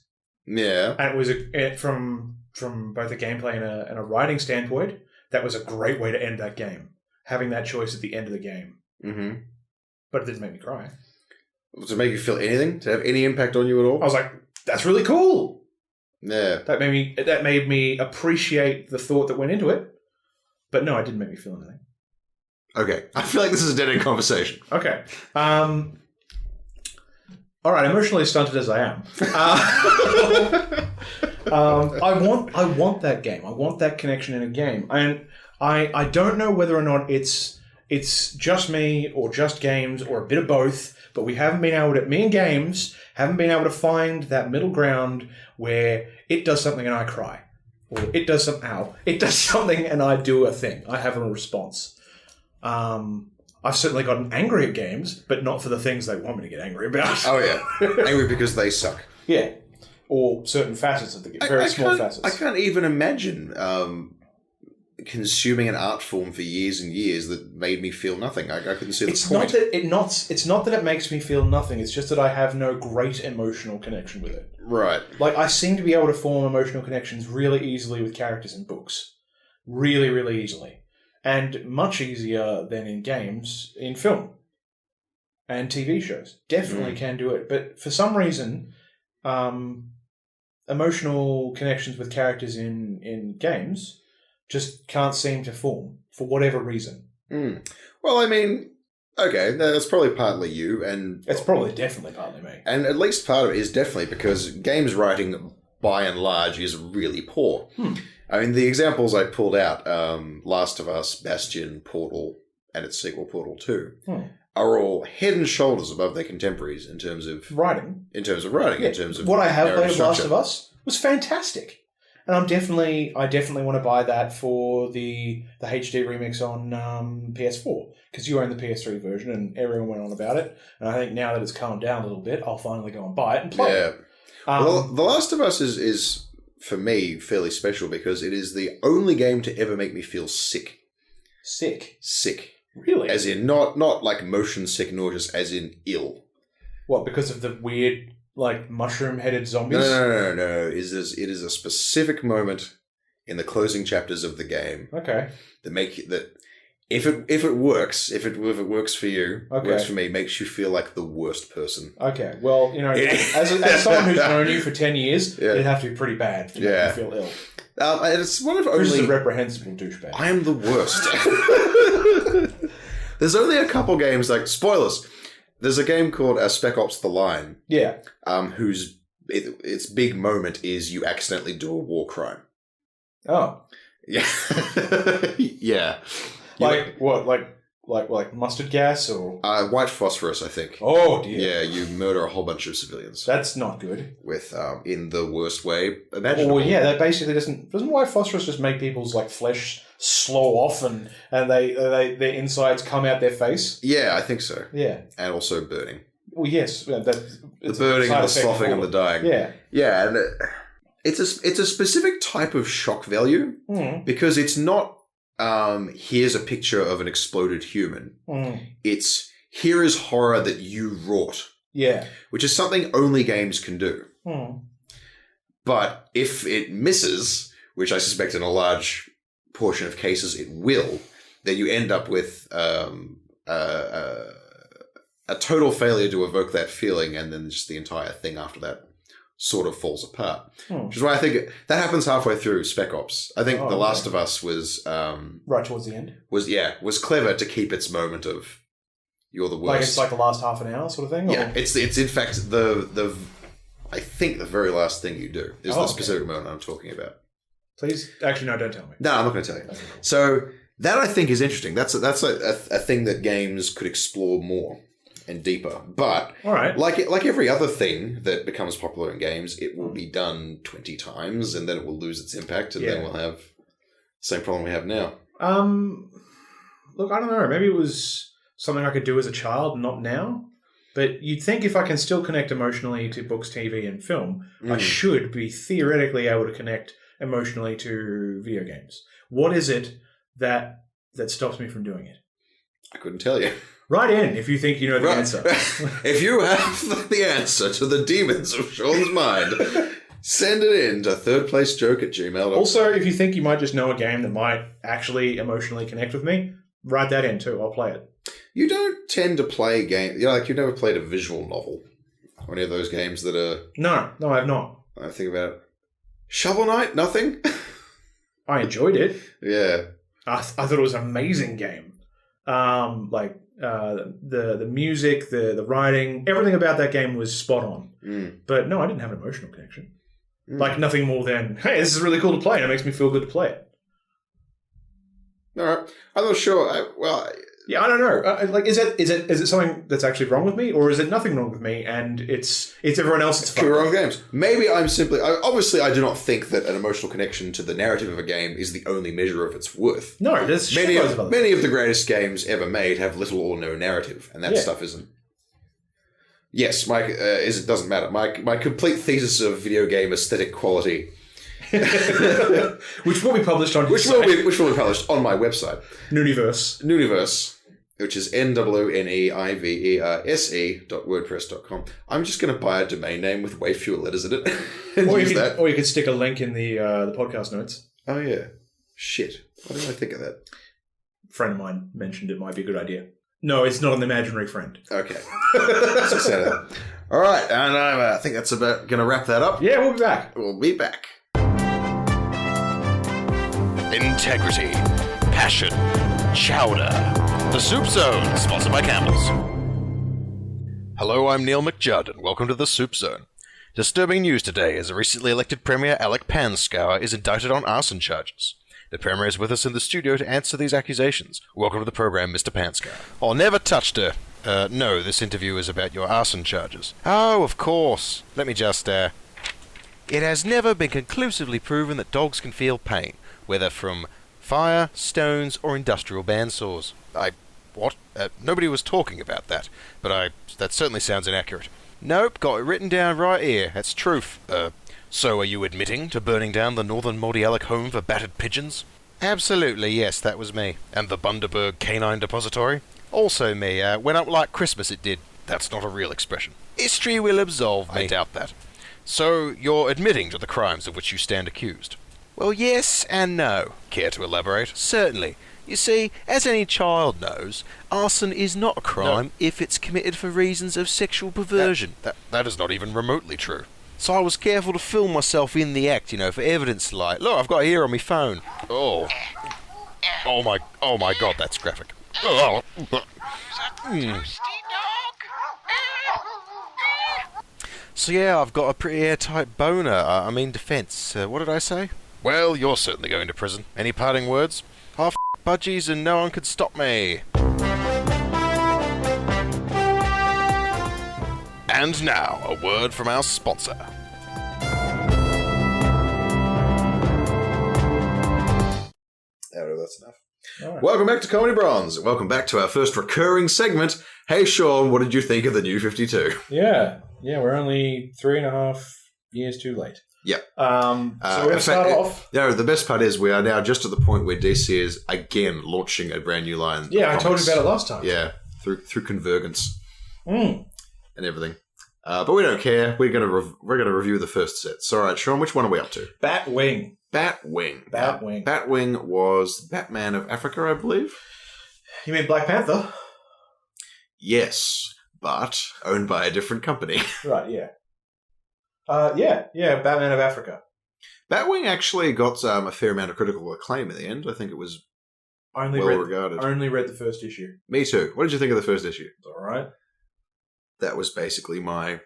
Yeah. And it was from both a gameplay and a writing standpoint, that was a great way to end that game. Having that choice at the end of the game. Mm-hmm. But it didn't make me cry. Does it make you feel anything? To have any impact on you at all? I was like, that's really cool. Yeah. That made me appreciate the thought that went into it. But no, it didn't make me feel anything. Okay. I feel like this is a dead-end conversation. Okay. All right, emotionally stunted as I am, I want that game. I want that connection in a game, and I don't know whether or not it's just me or just games or a bit of both. But me and games haven't been able to find that middle ground where it does something and I cry, or it does something and I do a thing. I have a response. I've certainly gotten angry at games, but not for the things they want me to get angry about. Oh, yeah. Angry because they suck. Yeah. Or certain facets of the game. Very small facets. I can't even imagine consuming an art form for years and years that made me feel nothing. I couldn't see the point. It's not that it makes me feel nothing. It's just that I have no great emotional connection with it. Right. Like, I seem to be able to form emotional connections really easily with characters in books. Really, really easily. And much easier than in games, in film and TV shows. Definitely can do it. But for some reason, emotional connections with characters in games just can't seem to form, for whatever reason. Well, I mean, okay, that's probably partly you, and It's probably definitely partly me. and at least part of it is definitely because games writing, by and large, is really poor. I mean, the examples I pulled out, Last of Us, Bastion, Portal, and its sequel, Portal 2, are all head and shoulders above their contemporaries in terms of Writing. in terms of writing, in terms of what I have narrative played of Last structure. of Us was fantastic. And I definitely want to buy that for the HD remix on PS4 because you own the PS3 version and everyone went on about it. And I think now that it's calmed down a little bit, I'll finally go and buy it and play it. Well, The Last of Us is for me fairly special because it is the only game to ever make me feel sick. Sick. Really? As in not like motion sick, nauseous, as in ill. What, because of the weird, like, mushroom-headed zombies? No. It is a specific moment in the closing chapters of the game Okay. that if it works for you, Okay. works for me, makes you feel like the worst person. Okay. Well, as someone who's known you for 10 years, Yeah. it'd have to be pretty bad to make you feel ill. And it's one of Who's only a reprehensible douchebag? I am the worst. There's only a couple games, like, spoilers. There's a game called Spec Ops: The Line, Yeah. whose its big moment is you accidentally do a war crime. Oh. Yeah, yeah. Like what? Like mustard gas or? White phosphorus, I think. Oh dear. Yeah, you murder a whole bunch of civilians That's not good. with in the worst way imaginable. Well, yeah, that basically doesn't white phosphorus just make people's like flesh slow off and they their insides come out their face? Yeah, I think so. Yeah. And also burning. Well, yes, The burning and the sloughing and the dying. Yeah. Yeah, and it's a specific type of shock value because it's not here's a picture of an exploded human. It's here is horror that you wrought. Yeah. Which is something only games can do. But if it misses, which I suspect in a large portion of cases it will, then you end up with a total failure to evoke that feeling, and then just the entire thing after that sort of falls apart. Which is why I think that happens halfway through Spec Ops. I think The Last of Us was right towards the end. Was clever to keep its moment of you're the worst. Like it's like the last half an hour sort of thing? Yeah, or? it's in fact the I think the very last thing you do is the specific moment I'm talking about. Please, actually, no, don't tell me. No, I'm not going to tell you. Okay. So that I think is interesting. That's a thing that games could explore more and deeper. But all right, like every other thing that becomes popular in games, it will be done 20 times and then it will lose its impact, and then we'll have the same problem we have now. Look, I don't know. Maybe it was something I could do as a child, not now. But you'd think if I can still connect emotionally to books, TV, and film, I should be theoretically able to connect emotionally to video games. What is it that stops me from doing it? I couldn't tell you. Write in if you think you know the answer. If you have the answer to the demons of Sean's mind, send it in to thirdplacejoke@gmail.com. Also, if you think you might just know a game that might actually emotionally connect with me, write that in too. I'll play it. You don't tend to play games. Like you've never played a visual novel or any of those games that are. No, I have not. I think about it. Shovel Knight, nothing. I enjoyed it. Yeah, I thought it was an amazing game. The music, the writing, everything about that game was spot on. But no, I didn't have an emotional connection. Like nothing more than, hey, this is really cool to play, and it makes me feel good to play it. All right. I'm not sure. Yeah, I don't know. Is it something that's actually wrong with me, or is it nothing wrong with me and it's everyone else's fault? Wrong games. Maybe I'm simply. Obviously, I do not think that an emotional connection to the narrative of a game is the only measure of its worth. No, there's many of other of the greatest games ever made have little or no narrative, and that stuff isn't. Yes, Mike. It doesn't matter. My complete thesis of video game aesthetic quality. Which will be published on which will be published on my website, Nooniverse, which is NWNEIVERSE.wordpress.com. I'm just going to buy a domain name with way fewer letters in it and use that. Or you could stick a link in the podcast notes. Oh yeah, shit! Why didn't I think of that? A friend of mine mentioned it might be a good idea. No, it's not an imaginary friend. Okay. All right, and I think that's about going to wrap that up. Yeah, we'll be back. We'll be back. Integrity, passion, Chowder, the Soup Zone, sponsored by Campbell's. Hello, I'm Neil McJudd, and welcome to the Soup Zone. Disturbing news today as the recently elected Premier Alec Panscour is indicted on arson charges. The Premier is with us in the studio to answer these accusations. Welcome to the program, Mr. Panscour. Oh, never touched her. No, this interview is about your arson charges. Oh, of course. Let me just, It has never been conclusively proven that dogs can feel pain, whether from fire, stones, or industrial bandsaws. What? Nobody was talking about that, but that certainly sounds inaccurate. Nope, got it written down right here. That's truth. So are you admitting to burning down the Northern Mordialloc home for battered pigeons? Absolutely, yes, that was me. And the Bundaberg Canine Depository? Also me. Went up like Christmas it did. That's not a real expression. History will absolve me. I doubt that. So you're admitting to the crimes of which you stand accused? Well, yes and no. Care to elaborate? Certainly. You see, as any child knows, arson is not a crime if it's committed for reasons of sexual perversion. That is not even remotely true. So I was careful to film myself in the act, for evidence like, look, I've got it here on my phone. Oh my God, that's graphic. Oh. So yeah, I've got a pretty airtight boner. Defense. What did I say? Well, you're certainly going to prison. Any parting words? Half budgies and no one could stop me. And now, a word from our sponsor. That's enough. Right. Welcome back to Comedy Bronze. Welcome back to our first recurring segment. Hey, Sean, what did you think of the new 52? Yeah, we're only 3.5 years too late. Yeah. So we're going to start off. No, the best part is we are now just at the point where DC is again launching a brand new line. Yeah, I told you about it last time. Yeah, through Convergence and everything. But we don't care. We're going to review the first set. So, all right, Sean, which one are we up to? Batwing. Batwing was Batman of Africa, I believe. You mean Black Panther? Yes, but owned by a different company. Right. Yeah. Batman of Africa. Batwing actually got a fair amount of critical acclaim in the end. I think it was regarded. I only read the first issue. Me too. What did you think of the first issue? It's all right. That was basically my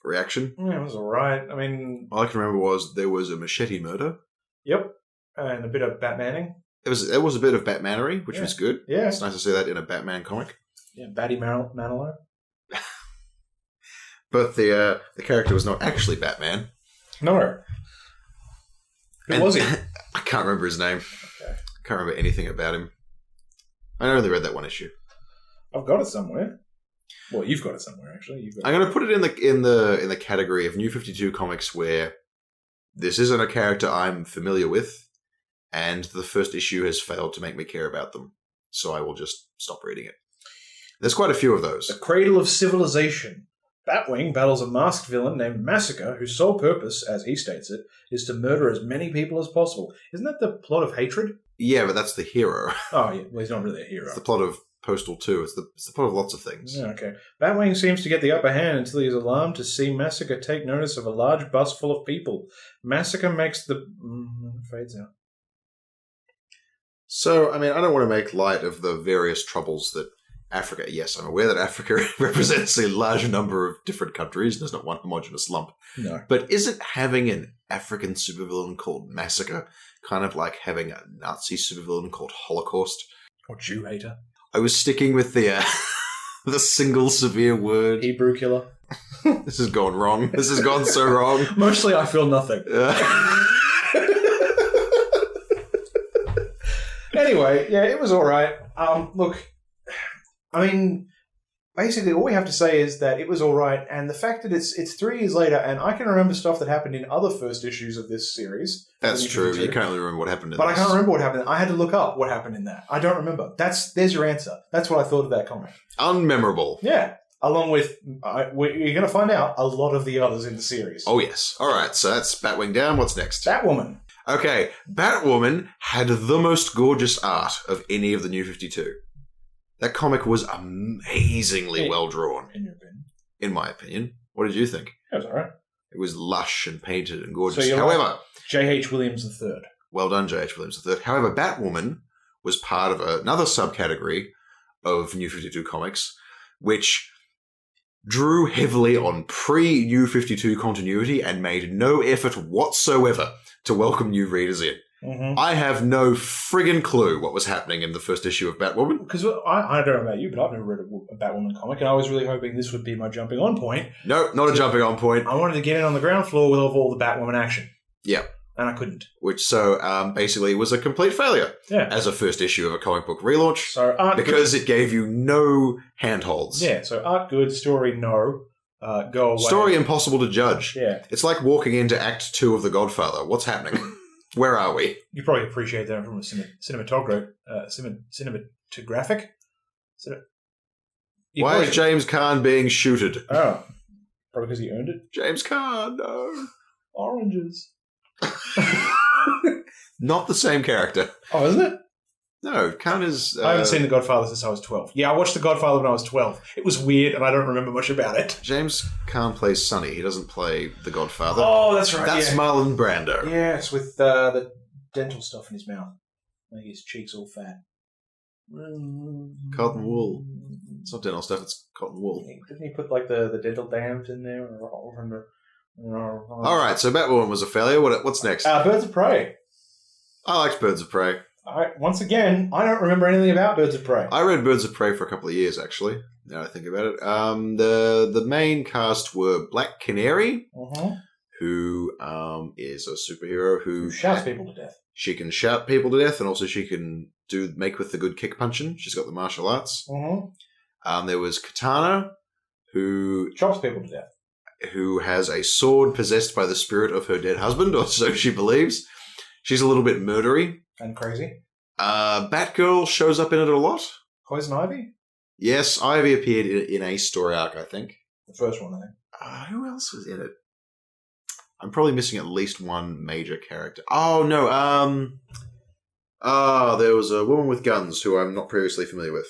reaction. Yeah, it was all right. All I can remember was there was a machete murder. Yep, and a bit of Batmaning. It was a bit of Batmanery, which was good. Yeah, it's nice to see that in a Batman comic. Yeah, Batty Manilow. But the character was not actually Batman. No. Who was he? I can't remember his name. Okay. I can't remember anything about him. I only read that one issue. I've got it somewhere. Well, you've got it somewhere, actually. I'm going to put it in the category of New 52 comics where this isn't a character I'm familiar with, and the first issue has failed to make me care about them. So I will just stop reading it. There's quite a few of those. The Cradle of Civilization. Batwing battles a masked villain named Massacre, whose sole purpose, as he states it, is to murder as many people as possible. Isn't that the plot of Hatred? Yeah, but that's the hero. Oh, yeah. Well, he's not really a hero. It's the plot of Postal 2. It's the plot of lots of things. Yeah, okay. Batwing seems to get the upper hand until he is alarmed to see Massacre take notice of a large bus full of people. Massacre makes the... fades out. So, I don't want to make light of the various troubles that Africa... Yes, I'm aware that Africa represents a large number of different countries. There's not one homogenous lump. No. But isn't having an African supervillain called Massacre kind of like having a Nazi supervillain called Holocaust? Or Jew hater. I was sticking with the single severe word. Hebrew killer. This has gone wrong. This has gone so wrong. Mostly I feel nothing. Anyway, yeah, it was all right. Look, basically all we have to say is that it was all right, and the fact that it's 3 years later, and I can remember stuff that happened in other first issues of this series. That's true. You can't really remember what happened in But I can't remember what happened. I had to look up what happened in that. I don't remember. There's your answer. That's what I thought of that comic. Unmemorable. Yeah. Along with, you're going to find out a lot of the others in the series. Oh, yes. All right, so that's Batwing down. What's next? Batwoman. Okay, Batwoman had the most gorgeous art of any of the New 52. That comic was amazingly well drawn. In your opinion? In my opinion. What did you think? It was all right. It was lush and painted and gorgeous. So However, right. J.H. Williams III. Well done, J.H. Williams III. However, Batwoman was part of another subcategory of New 52 comics, which drew heavily on pre-New 52 continuity and made no effort whatsoever to welcome new readers in. Mm-hmm. I have no friggin' clue what was happening in the first issue of Batwoman. Because I don't know about you, but I've never read a Batwoman comic, and I was really hoping this would be my jumping on point. No, not a jumping on point. I wanted to get in on the ground floor with all the Batwoman action. Yeah. And I couldn't. Which basically was a complete failure as a first issue of a comic book relaunch. So because it gave you no handholds. Yeah, so art good, story no, go away. Story impossible to judge. Yeah. It's like walking into Act 2 of The Godfather. What's happening? Where are we? You probably appreciate that from a cinematographic. Why is James Caan being shooted? Oh, probably because he earned it. James Caan, no. Oranges. Not the same character. Oh, isn't it? No, Caan is... I haven't seen The Godfather since I was 12. Yeah, I watched The Godfather when I was 12. It was weird, and I don't remember much about it. James Caan plays Sonny. He doesn't play The Godfather. Oh, that's right. That's Marlon Brando. Yes, with the dental stuff in his mouth. Like his cheeks all fat. Cotton wool. It's not dental stuff, it's cotton wool. Didn't he put like the dental dams in there? All right, so Batwoman was a failure. What's next? Birds of Prey. I liked Birds of Prey. Once again, I don't remember anything about Birds of Prey. I read Birds of Prey for a couple of years, actually, now I think about it. The main cast were Black Canary, who is a superhero who shouts people to death. She can shout people to death, and also she can make with the good kick punching. She's got the martial arts. There was Katana, who chops people to death, who has a sword possessed by the spirit of her dead husband, or so she believes. She's a little bit murdery. And crazy. Batgirl shows up in it a lot. Poison Ivy? Yes, Ivy appeared in a story arc, I think. The first one, I think. Who else was in it? I'm probably missing at least one major character. Oh, no. There was a woman with guns who I'm not previously familiar with.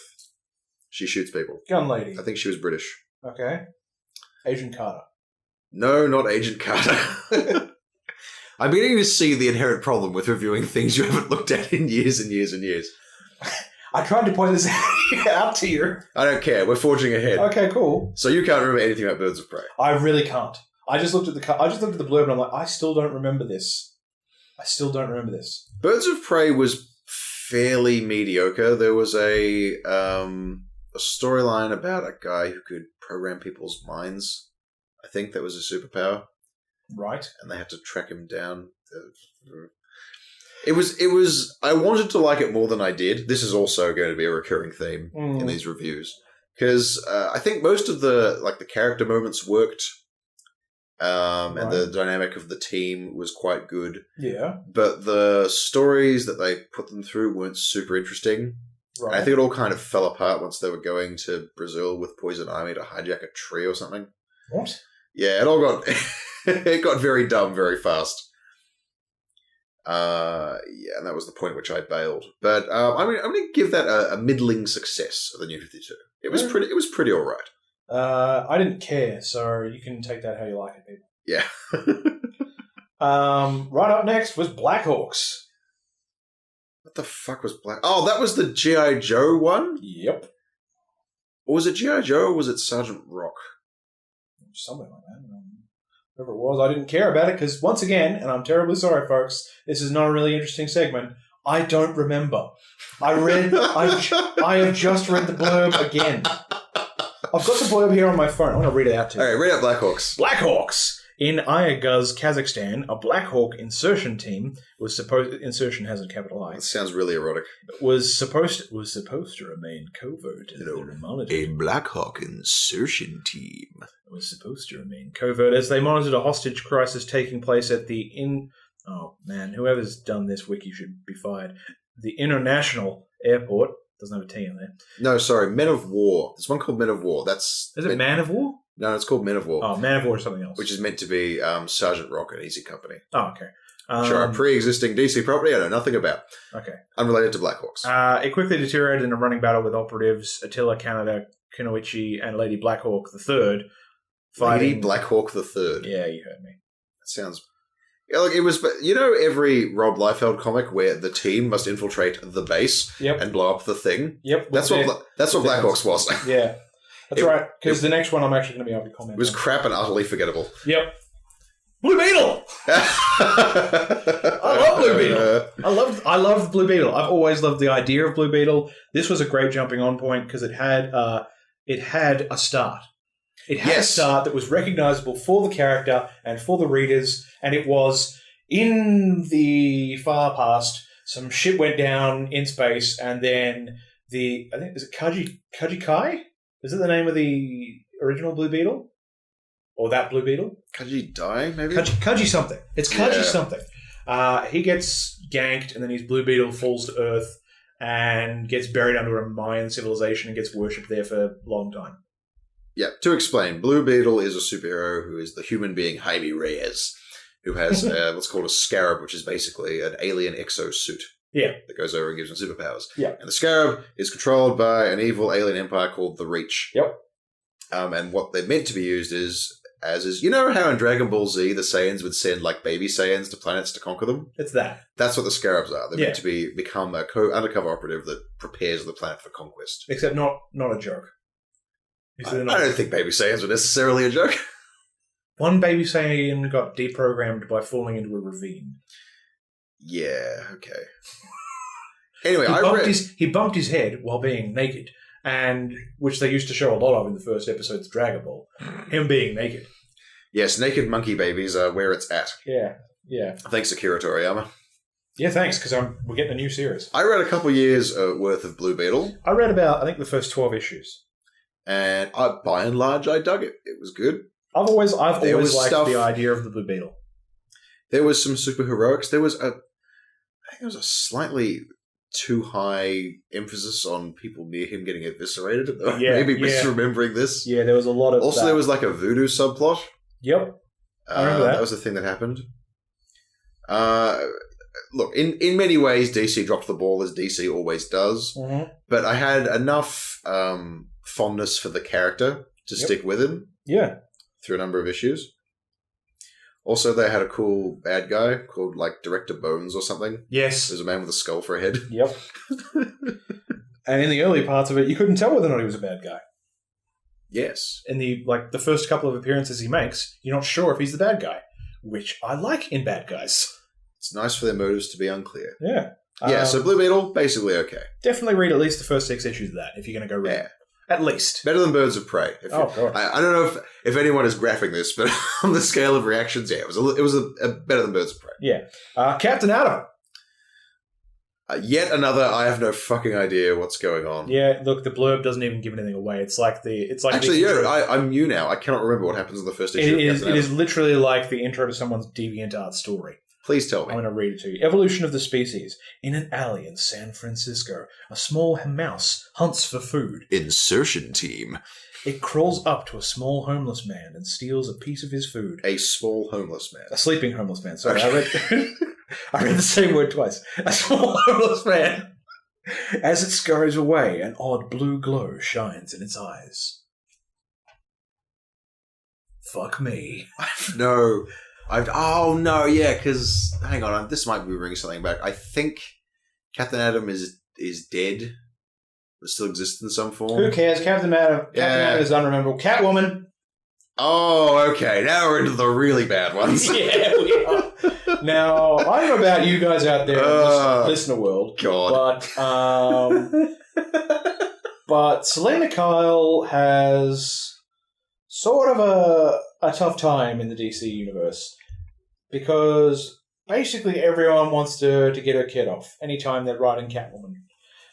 She shoots people. Gun lady. I think she was British. Okay. Agent Carter. No, not Agent Carter. I'm beginning to see the inherent problem with reviewing things you haven't looked at in years and years and years. I tried to point this out to you. I don't care. We're forging ahead. Okay, cool. So you can't remember anything about Birds of Prey? I really can't. I just looked at the blurb and I'm like, I still don't remember this. Birds of Prey was fairly mediocre. There was a storyline about a guy who could program people's minds. I think that was a superpower. Right. And they had to track him down. It was. I wanted to like it more than I did. This is also going to be a recurring theme in these reviews. Because I think most of the character moments worked. And the dynamic of the team was quite good. Yeah. But the stories that they put them through weren't super interesting. Right. I think it all kind of fell apart once they were going to Brazil with Poison Ivy to hijack a tree or something. What? Yeah, it all got... it got very dumb very fast. And that was the point at which I bailed. But I'm going to give that a middling success of the New 52. It was pretty all right. I didn't care, so you can take that how you like it, people. Yeah. Right up next was Blackhawks. What the fuck was Black? Oh, that was the G.I. Joe one? Yep. Or was it G.I. Joe or was it Sergeant Rock? Something like that. Whatever it was, I didn't care about it because, once again, and I'm terribly sorry, folks, this is not a really interesting segment, I don't remember. I have just read the blurb again. I've got the blurb here on my phone. I want to read it out to you. All right, read out Blackhawks. Blackhawks! In Ayaguz, Kazakhstan, a Black Hawk insertion team was supposed... Insertion has a capital I. That sounds really erotic. Was supposed to remain covert. A Black Hawk insertion team. Was supposed to remain covert as they monitored a hostage crisis taking place at the Oh, man, whoever's done this wiki should be fired. The International Airport. Doesn't have a T in there. No, sorry, Men of War. There's one called Men of War. Is it Man of War? No, it's called Men of War. Oh, Man of War is something else. Which is meant to be Sergeant Rock and Easy Company. Oh, okay. Sure, a pre-existing DC property I know nothing about. Okay. Unrelated to Blackhawks. It quickly deteriorated in a running battle with operatives Attila Canada, Kunoichi, and Lady Blackhawk III. Lady Blackhawk III? Yeah, you heard me. That sounds... Yeah, like it was, but you know, every Rob Liefeld comic where the team must infiltrate the base and blow up the thing. Yep, That's what Black Ops was. Yeah, that's right. Because the next one I'm actually going to be able to comment. It was on. crap and utterly forgettable. Yep. Blue Beetle. I love Blue Beetle. I love Blue Beetle. I've always loved the idea of Blue Beetle. This was a great jumping on point because it had a start. It had a start that was recognizable for the character and for the readers, and it was in the far past. Some shit went down in space, and then I think is it Kaji Kai? Is it the name of the original Blue Beetle? Or that Blue Beetle? Kaji Dai, maybe? Kaji something. It's Kaji something. He gets ganked, and then his Blue Beetle falls to Earth and gets buried under a Mayan civilization and gets worshipped there for a long time. Yeah, to explain, Blue Beetle is a superhero who is the human being Jaime Reyes, who has what's called a scarab, which is basically an alien exosuit. Yeah. That goes over and gives him superpowers. Yeah. And the scarab is controlled by an evil alien empire called the Reach. Yep. And what they're meant to be used is, you know how in Dragon Ball Z the Saiyans would send like baby Saiyans to planets to conquer them? It's that. That's what the scarabs are. They're meant to become a undercover operative that prepares the planet for conquest. Except not a joke. I don't think baby Saiyans were necessarily a joke. One baby Saiyan got deprogrammed by falling into a ravine. Yeah, okay. Anyway, he bumped his head while being naked, and which they used to show a lot of in the first episodes of Dragon Ball. Him being naked. Yes, naked monkey babies are where it's at. Yeah, yeah. Thanks, Akira Toriyama. Yeah, thanks, because we're getting a new series. I read a couple years worth of Blue Beetle. I read about, I think, the first 12 issues. And by and large, I dug it. It was good. I've always liked the idea of the Blue Beetle. There was some super heroics. I think there was a slightly too high emphasis on people near him getting eviscerated. Maybe misremembering this. Yeah, there was a lot of Also, there was like a voodoo subplot. Yep. I remember that. That was the thing that happened. Look, in many ways, DC dropped the ball as DC always does. Mm-hmm. But I had enough fondness for the character to stick with him. Yeah. Through a number of issues. Also, they had a cool bad guy called, like, Director Bones or something. Yes. There's a man with a skull for a head. Yep. And in the early parts of it, you couldn't tell whether or not he was a bad guy. Yes. In the first couple of appearances he makes, you're not sure if he's the bad guy, which I like in bad guys. It's nice for their motives to be unclear. Yeah. Yeah, so Blue Beetle, basically okay. Definitely read at least the first 6 issues of that if you're going to go read it. At least. Better than Birds of Prey. God. I don't know if anyone is graphing this, but on the scale of reactions, it was a better than Birds of Prey. Yeah. Captain Atom. Yet another, I have no fucking idea what's going on. Yeah, look, the blurb doesn't even give anything away. I'm new now. I cannot remember what happens in the first issue. It is literally like the intro to someone's DeviantArt story. Please tell me. I'm going to read it to you. Evolution of the species. In an alley in San Francisco, a small mouse hunts for food. Insertion team. It crawls up to a small homeless man and steals a piece of his food. A small homeless man. A sleeping homeless man. Sorry, I read the same word twice. A small homeless man. As it scurries away, an odd blue glow shines in its eyes. Fuck me. No. Because hang on, this might be bringing something back. I think Captain Atom is dead, but still exists in some form. Who cares? Captain Atom is unrememberable. Catwoman. Oh, okay. Now we're into the really bad ones. Yeah, we are. Now, I don't know about you guys out there in the listener world, God. but Selena Kyle has sort of a tough time in the DC universe because basically everyone wants to get her kid off anytime they're writing Catwoman.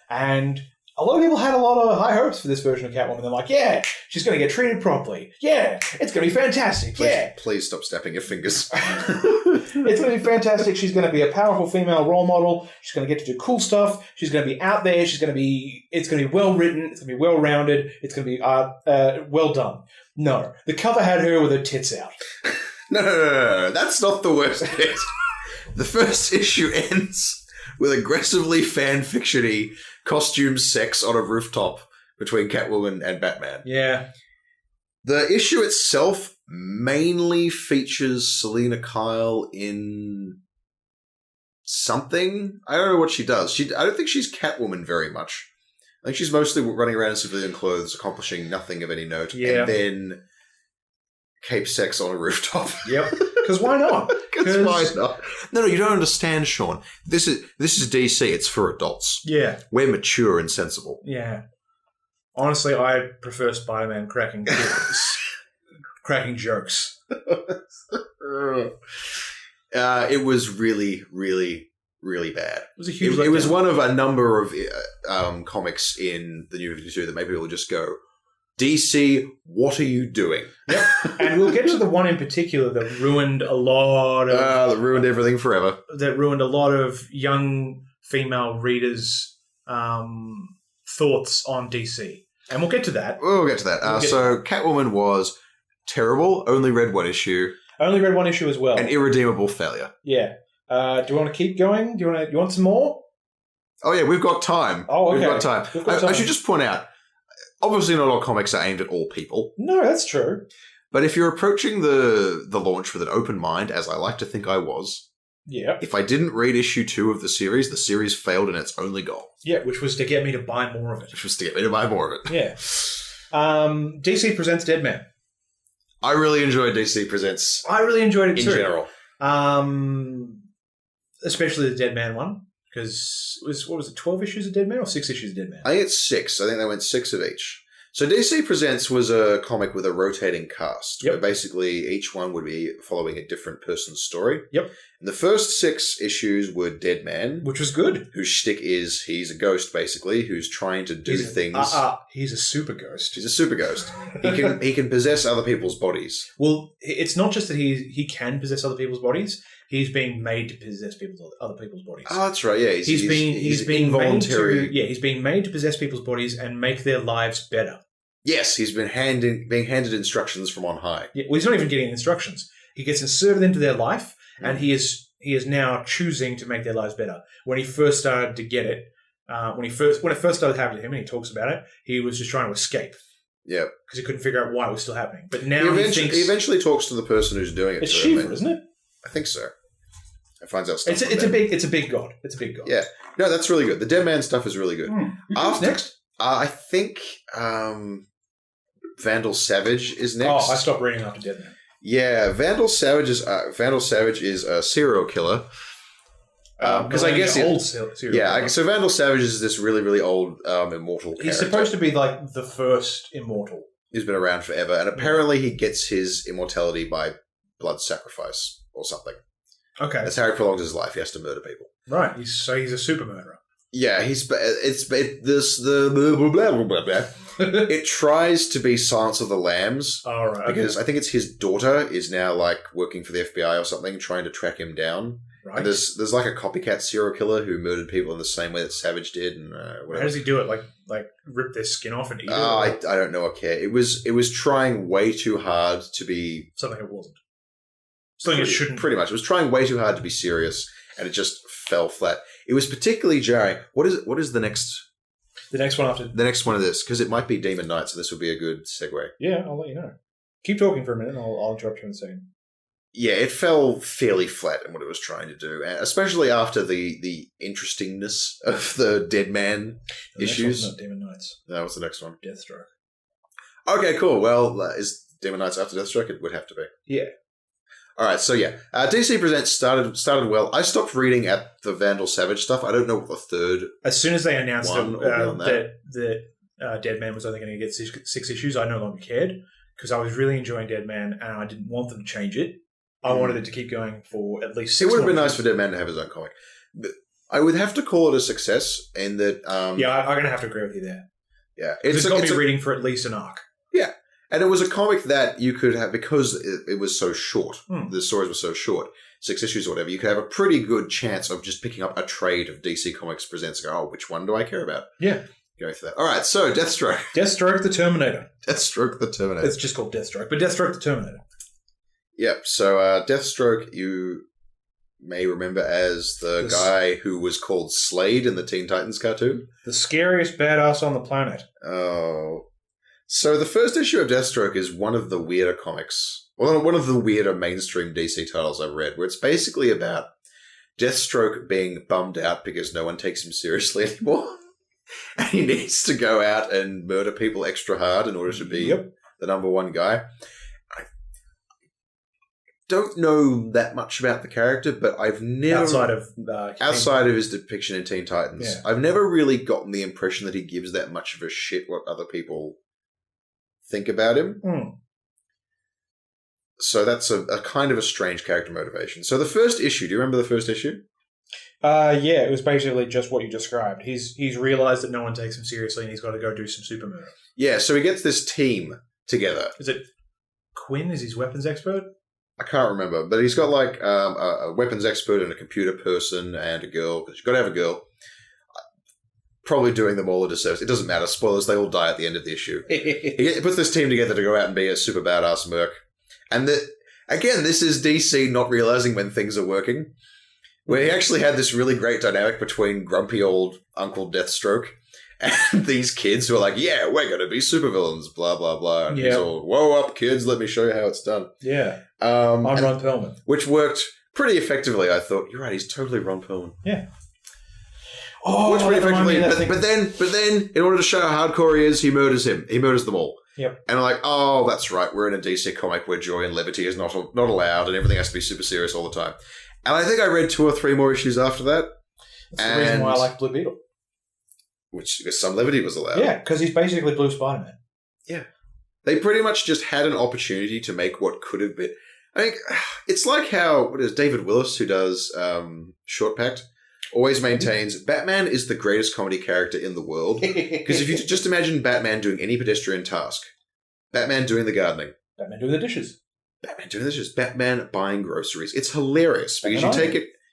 And a lot of people had a lot of high hopes for this version of Catwoman. They're like, yeah, she's going to get treated properly. Yeah, it's going to be fantastic. Please stop snapping your fingers. It's going to be fantastic. She's going to be a powerful female role model. She's going to get to do cool stuff. She's going to be out there. It's going to be well written. It's going to be well rounded. It's going to be well done. No, the cover had her with her tits out. No. That's not the worst bit. The first issue ends with aggressively fan-fiction-y costume sex on a rooftop between Catwoman and Batman. Yeah. The issue itself mainly features Selena Kyle in something. I don't know what she does. I don't think she's Catwoman very much. I think she's mostly running around in civilian clothes, accomplishing nothing of any note, and then cape sex on a rooftop. Yep. Because why not? Because why not? No, you don't understand, Sean. This is DC. It's for adults. Yeah. We're mature and sensible. Yeah. Honestly, I prefer Spider-Man cracking jokes. It was really, really, really bad. It was a huge. It was one of a number of comics in the New 52 that made people just go, DC, what are you doing? Yep. And we'll get to the one in particular that ruined a lot of... that ruined everything forever. That ruined a lot of young female readers' thoughts on DC. And we'll get to that. We'll get to that. Catwoman was terrible, only read one issue. Only read one issue as well. An irredeemable failure. Yeah. Do you want to keep going? You want some more? Oh, yeah, we've got time. Oh, okay. We've got time. I should just point out, obviously not all comics are aimed at all people. No, that's true. But if you're approaching the launch with an open mind, as I like to think I was, if I didn't read issue 2 of the series failed in its only goal. Yeah, which was to get me to buy more of it. Yeah. DC Presents Deadman. I really enjoyed DC Presents. I really enjoyed it in too. general. Especially the Deadman one. Because, 12 issues of Deadman or 6 issues of Deadman? I think it's 6. I think they went 6 of each. So DC Presents was a comic with a rotating cast. Yep. Where basically each one would be following a different person's story. Yep. And the first 6 issues were Deadman. Which was good. Whose shtick is he's a ghost, basically, who's trying to do things. He's a super ghost. He's a super ghost. He can possess other people's bodies. Well, it's not just that he can possess other people's bodies. He's being made to possess other people's bodies. Oh, that's right. Yeah, he's being involuntary. He's being made to possess people's bodies and make their lives better. Yes, he's been being handed instructions from on high. Yeah, well, he's not even getting instructions. He gets inserted into their life, and he is now choosing to make their lives better. When he first started to get it, when it first started happening to him, and he talks about it, he was just trying to escape. Yeah, because he couldn't figure out why it was still happening. But now he eventually talks to the person who's doing it. It's Shiva, isn't it? I think so. It finds out stuff. It's a big god. It's a big god. Yeah, no, that's really good. The Deadman stuff is really good. Who's next? I think Vandal Savage is next. Oh, I stopped reading after Deadman. Yeah, Vandal Savage is a serial killer. Because I guess old serial killer. So Vandal Savage is this really, really old immortal character. He's supposed to be like the first immortal. He's been around forever, and apparently he gets his immortality by blood sacrifice or something. Okay, that's how he prolongs his life. He has to murder people. Right. He's a super murderer. Yeah, it tries to be Silence of the Lambs. All right. Because I think it's his daughter is now like working for the FBI or something, trying to track him down. Right. And there's like a copycat serial killer who murdered people in the same way that Savage did. And how does he do it? Like rip their skin off and eat it? I don't know. Okay, it was trying way too hard to be something it wasn't. Something it shouldn't. Pretty much, it was trying way too hard to be serious, and it just fell flat. It was particularly jarring. What is the next? The next one after the next one of this, because it might be Demon Knight, so this would be a good segue. Yeah, I'll let you know. Keep talking for a minute, and I'll interrupt you in a second. Yeah, it fell fairly flat in what it was trying to do, especially after the interestingness of the Deadman issues. Not Demon Knights. No, what's the next one? Deathstroke. Okay, cool. Well, is Demon Knights after Deathstroke? It would have to be. Yeah. All right, so yeah, DC Presents started well. I stopped reading at the Vandal Savage stuff. I don't know what the third. As soon as they announced that Deadman was only going to get 6 issues, I no longer cared because I was really enjoying Deadman and I didn't want them to change it. I wanted it to keep going for at least 6 It would have been nice for Deadman to have his own comic. But I would have to call it a success in that. Yeah, I'm going to have to agree with you there. Yeah, it's got to be reading for at least an arc. Yeah. And it was a comic that you could have, because it was so short, the stories were so short, 6 issues or whatever, you could have a pretty good chance of just picking up a trade of DC Comics Presents and go, oh, which one do I care about? Yeah. Go for that. All right, so Deathstroke. Deathstroke the Terminator. Deathstroke the Terminator. It's just called Deathstroke, but Deathstroke the Terminator. Yep, so Deathstroke you may remember as the guy who was called Slade in the Teen Titans cartoon. The scariest badass on the planet. Oh. So the first issue of Deathstroke is one of the weirder comics, well, one of the weirder mainstream DC titles I've read, where it's basically about Deathstroke being bummed out because no one takes him seriously anymore. And he needs to go out and murder people extra hard in order to be the number one guy. I don't know that much about the character, but I've never... Outside of his depiction in Teen Titans, I've never really gotten the impression that he gives that much of a shit what other people think about him. So that's a kind of a strange character motivation. So the first issue, do you remember the first issue? Yeah, it was basically just what you described. He's realised that no one takes him seriously and he's got to go do some super murder. Yeah, so he gets this team together. Is it Quinn is his weapons expert? I can't remember, but he's got like a weapons expert and a computer person and a girl, because you've got to have a girl. Probably doing them all a disservice. It doesn't matter. Spoilers, they all die at the end of the issue. He puts this team together to go out and be a super badass merc. And again, this is DC not realizing when things are working. Where he actually had this really great dynamic between grumpy old Uncle Deathstroke and these kids who are like, yeah, we're going to be supervillains, blah, blah, blah. And he's all, whoa up, kids, let me show you how it's done. Yeah. I'm Ron Perlman. Which worked pretty effectively, I thought. You're right, he's totally Ron Perlman. Yeah. Which pretty effectively, but then, in order to show how hardcore he is, he murders him. He murders them all. Yep. And I'm like, oh, that's right. We're in a DC comic where joy and levity is not allowed, and everything has to be super serious all the time. And I think I read 2 or 3 more issues after that. That's the reason why I like Blue Beetle. Which, because some levity was allowed. Yeah, because he's basically Blue Spider-Man. Yeah. They pretty much just had an opportunity to make what could have been. I think it's like how, David Willis, who does Short Pact, always maintains Batman is the greatest comedy character in the world. Because if you just imagine Batman doing any pedestrian task, Batman doing the gardening, Batman doing the dishes, Batman buying groceries. It's hilarious because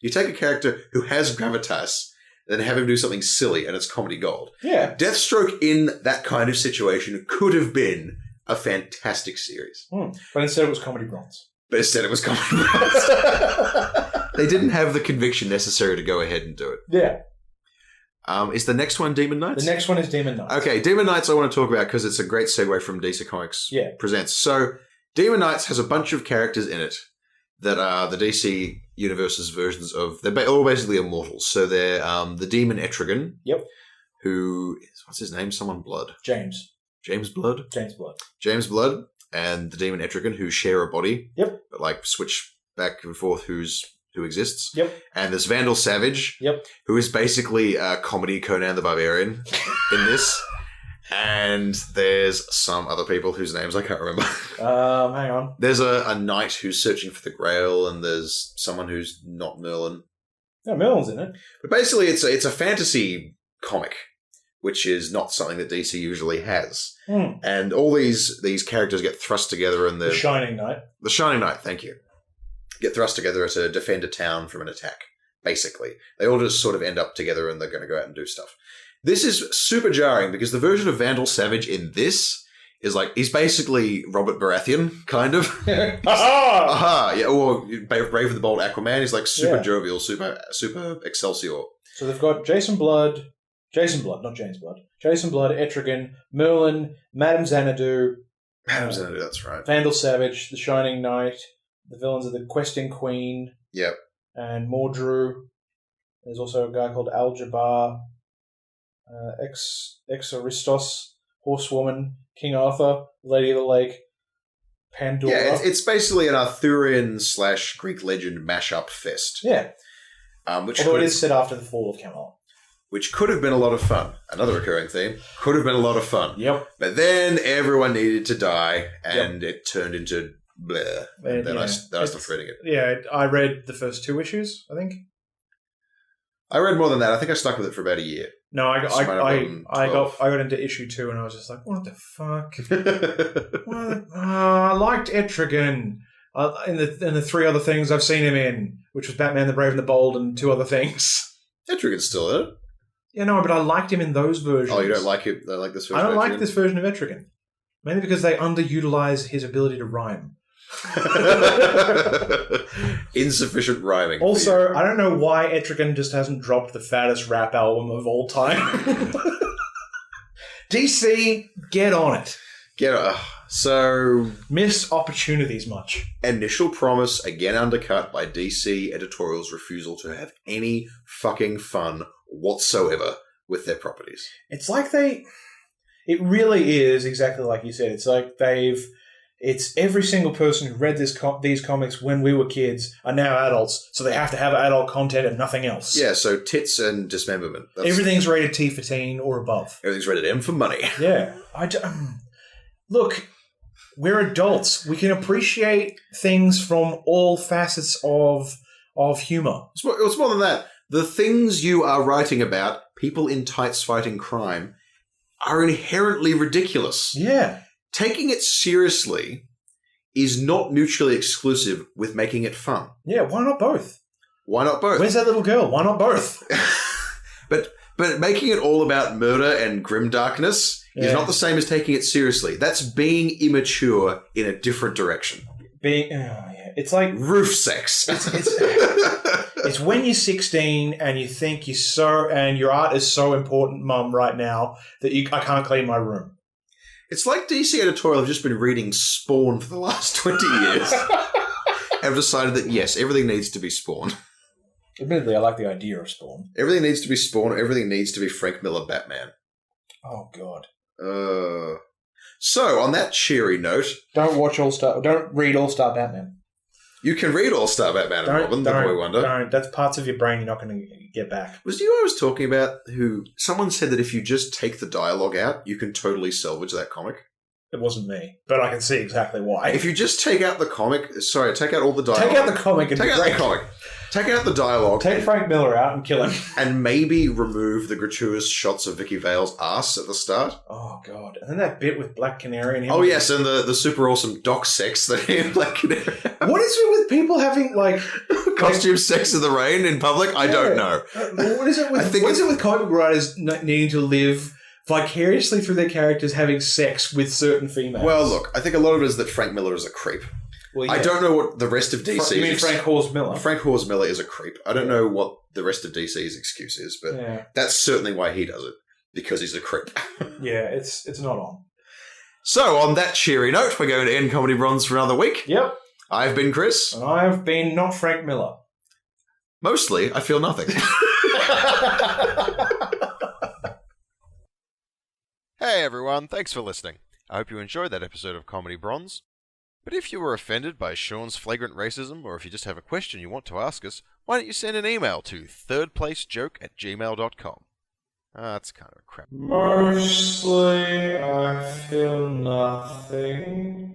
you take a character who has gravitas, then have him do something silly, and it's comedy gold. Yeah, Deathstroke in that kind of situation could have been a fantastic series, but instead it was comedy bronze. They didn't have the conviction necessary to go ahead and do it. Yeah. Is the next one Demon Knights? The next one is Demon Knights. Okay, Demon Knights I want to talk about because it's a great segue from DC Comics Presents. So, Demon Knights has a bunch of characters in it that are the DC Universe's versions of... They're all basically immortals. So they're the Demon Etrigan. Yep. Who is... What's his name? Someone Blood. James Blood. James Blood and the Demon Etrigan who share a body. Yep. But like switch back and forth who exists. Yep. And there's Vandal Savage. Yep. Who is basically a comedy Conan the Barbarian in this. And there's some other people whose names I can't remember. Hang on. There's a knight who's searching for the Grail, and there's someone who's not Merlin. Yeah, Merlin's in it. But basically, it's a fantasy comic, which is not something that DC usually has. And all these characters get thrust together in the Shining Knight. The Shining Knight, thank you. Get thrust together to defend a town from an attack, basically. They all just sort of end up together and they're going to go out and do stuff. This is super jarring because the version of Vandal Savage in this is like, he's basically Robert Baratheon, kind of. Aha! Yeah, or Brave and the Bold Aquaman. He's like super jovial, super Excelsior. So they've got Jason Blood, not James Blood. Jason Blood, Etrigan, Merlin, Madame Xanadu. That's right. Vandal Savage, the Shining Knight. The villains are the Questing Queen. Yep. And Mordru. There's also a guy called Al-Jabbar. Exoristos, Horsewoman, King Arthur, Lady of the Lake, Pandora. Yeah, it's basically an Arthurian / Greek legend mashup fest. Yeah. Although it is set after the fall of Camelot. Which could have been a lot of fun. Another recurring theme. Could have been a lot of fun. Yep. But then everyone needed to die, and it turned into bleh. And then I stopped reading it. Yeah, I read the first 2 issues, I think. I read more than that. I think I stuck with it for about a year. No, I got into issue 2 and I was just like, what the fuck? I liked Etrigan in the 3 other things I've seen him in, which was Batman the Brave and the Bold and 2 other things. Etrigan's still in it. Yeah, no, but I liked him in those versions. Oh, you don't like him? I like this version. I don't like this version of Etrigan, mainly because they underutilize his ability to rhyme. Insufficient rhyming. Also, I don't know why Etrigan just hasn't dropped the fattest rap album of all time. DC, get on it. So, Missed opportunities much. initial promise again undercut by DC editorial's refusal to have any fucking fun whatsoever with their properties. It's like it really is exactly like you said. It's like it's every single person who read these comics when we were kids are now adults, so they have to have adult content and nothing else. Yeah, so tits and dismemberment. Everything's rated T for teen or above. Everything's rated M for money. Yeah. Look, we're adults. We can appreciate things from all facets of humor. It's more than that. The things you are writing about, people in tights fighting crime, are inherently ridiculous. Yeah. Taking it seriously is not mutually exclusive with making it fun. Yeah, why not both? Why not both? Where's that little girl? Why not both? But making it all about murder and grimdarkness is not the same as taking it seriously. That's being immature in a different direction. It's like Roof sex. It's when you're 16 and you think and your art is so important, Mum, right now that I can't clean my room. It's like DC editorial have just been reading Spawn for the last 20 years. Have decided that, yes, everything needs to be Spawn. Admittedly, I like the idea of Spawn. Everything needs to be Spawn. Everything needs to be Frank Miller Batman. Oh, God. So, on that cheery note... Don't read All-Star Batman. You can read All-Star Batman and Robin, the Boy Wonder. Don't. That's parts of your brain you're not going to get back. Was you I was talking about who... Someone said that if you just take the dialogue out, you can totally salvage that comic? It wasn't me, but I can see exactly why. If you just take out the comic... Sorry, take out all the dialogue. Take out the comic and Take out the comic. Take out the dialogue. Take Frank Miller out and kill him. And maybe remove the gratuitous shots of Vicky Vale's ass at the start. Oh, God. And then that bit with Black Canary and him. Oh, yes, and the super awesome doc sex that he and Black Canary... What is it with people having, like... Costume sex in the rain in public? I don't know. What is it with comic book writers needing to live vicariously through their characters having sex with certain females? Well, look, I think a lot of it is that Frank Miller is a creep. Well, yeah. I don't know what the rest of DC... You mean Frank Hawes Miller? Frank Hawes Miller is a creep. I don't know what the rest of DC's excuse is, but that's certainly why he does it, because he's a creep. Yeah, it's not on. So, on that cheery note, we're going to end Comedy Bronze for another week. Yep. I've been Chris. And I've been not Frank Miller. Mostly, I feel nothing. Hey everyone, thanks for listening. I hope you enjoyed that episode of Comedy Bronze. But if you were offended by Sean's flagrant racism, or if you just have a question you want to ask us, why don't you send an email to thirdplacejoke@gmail.com. That's kind of a crap. Mostly, I feel nothing.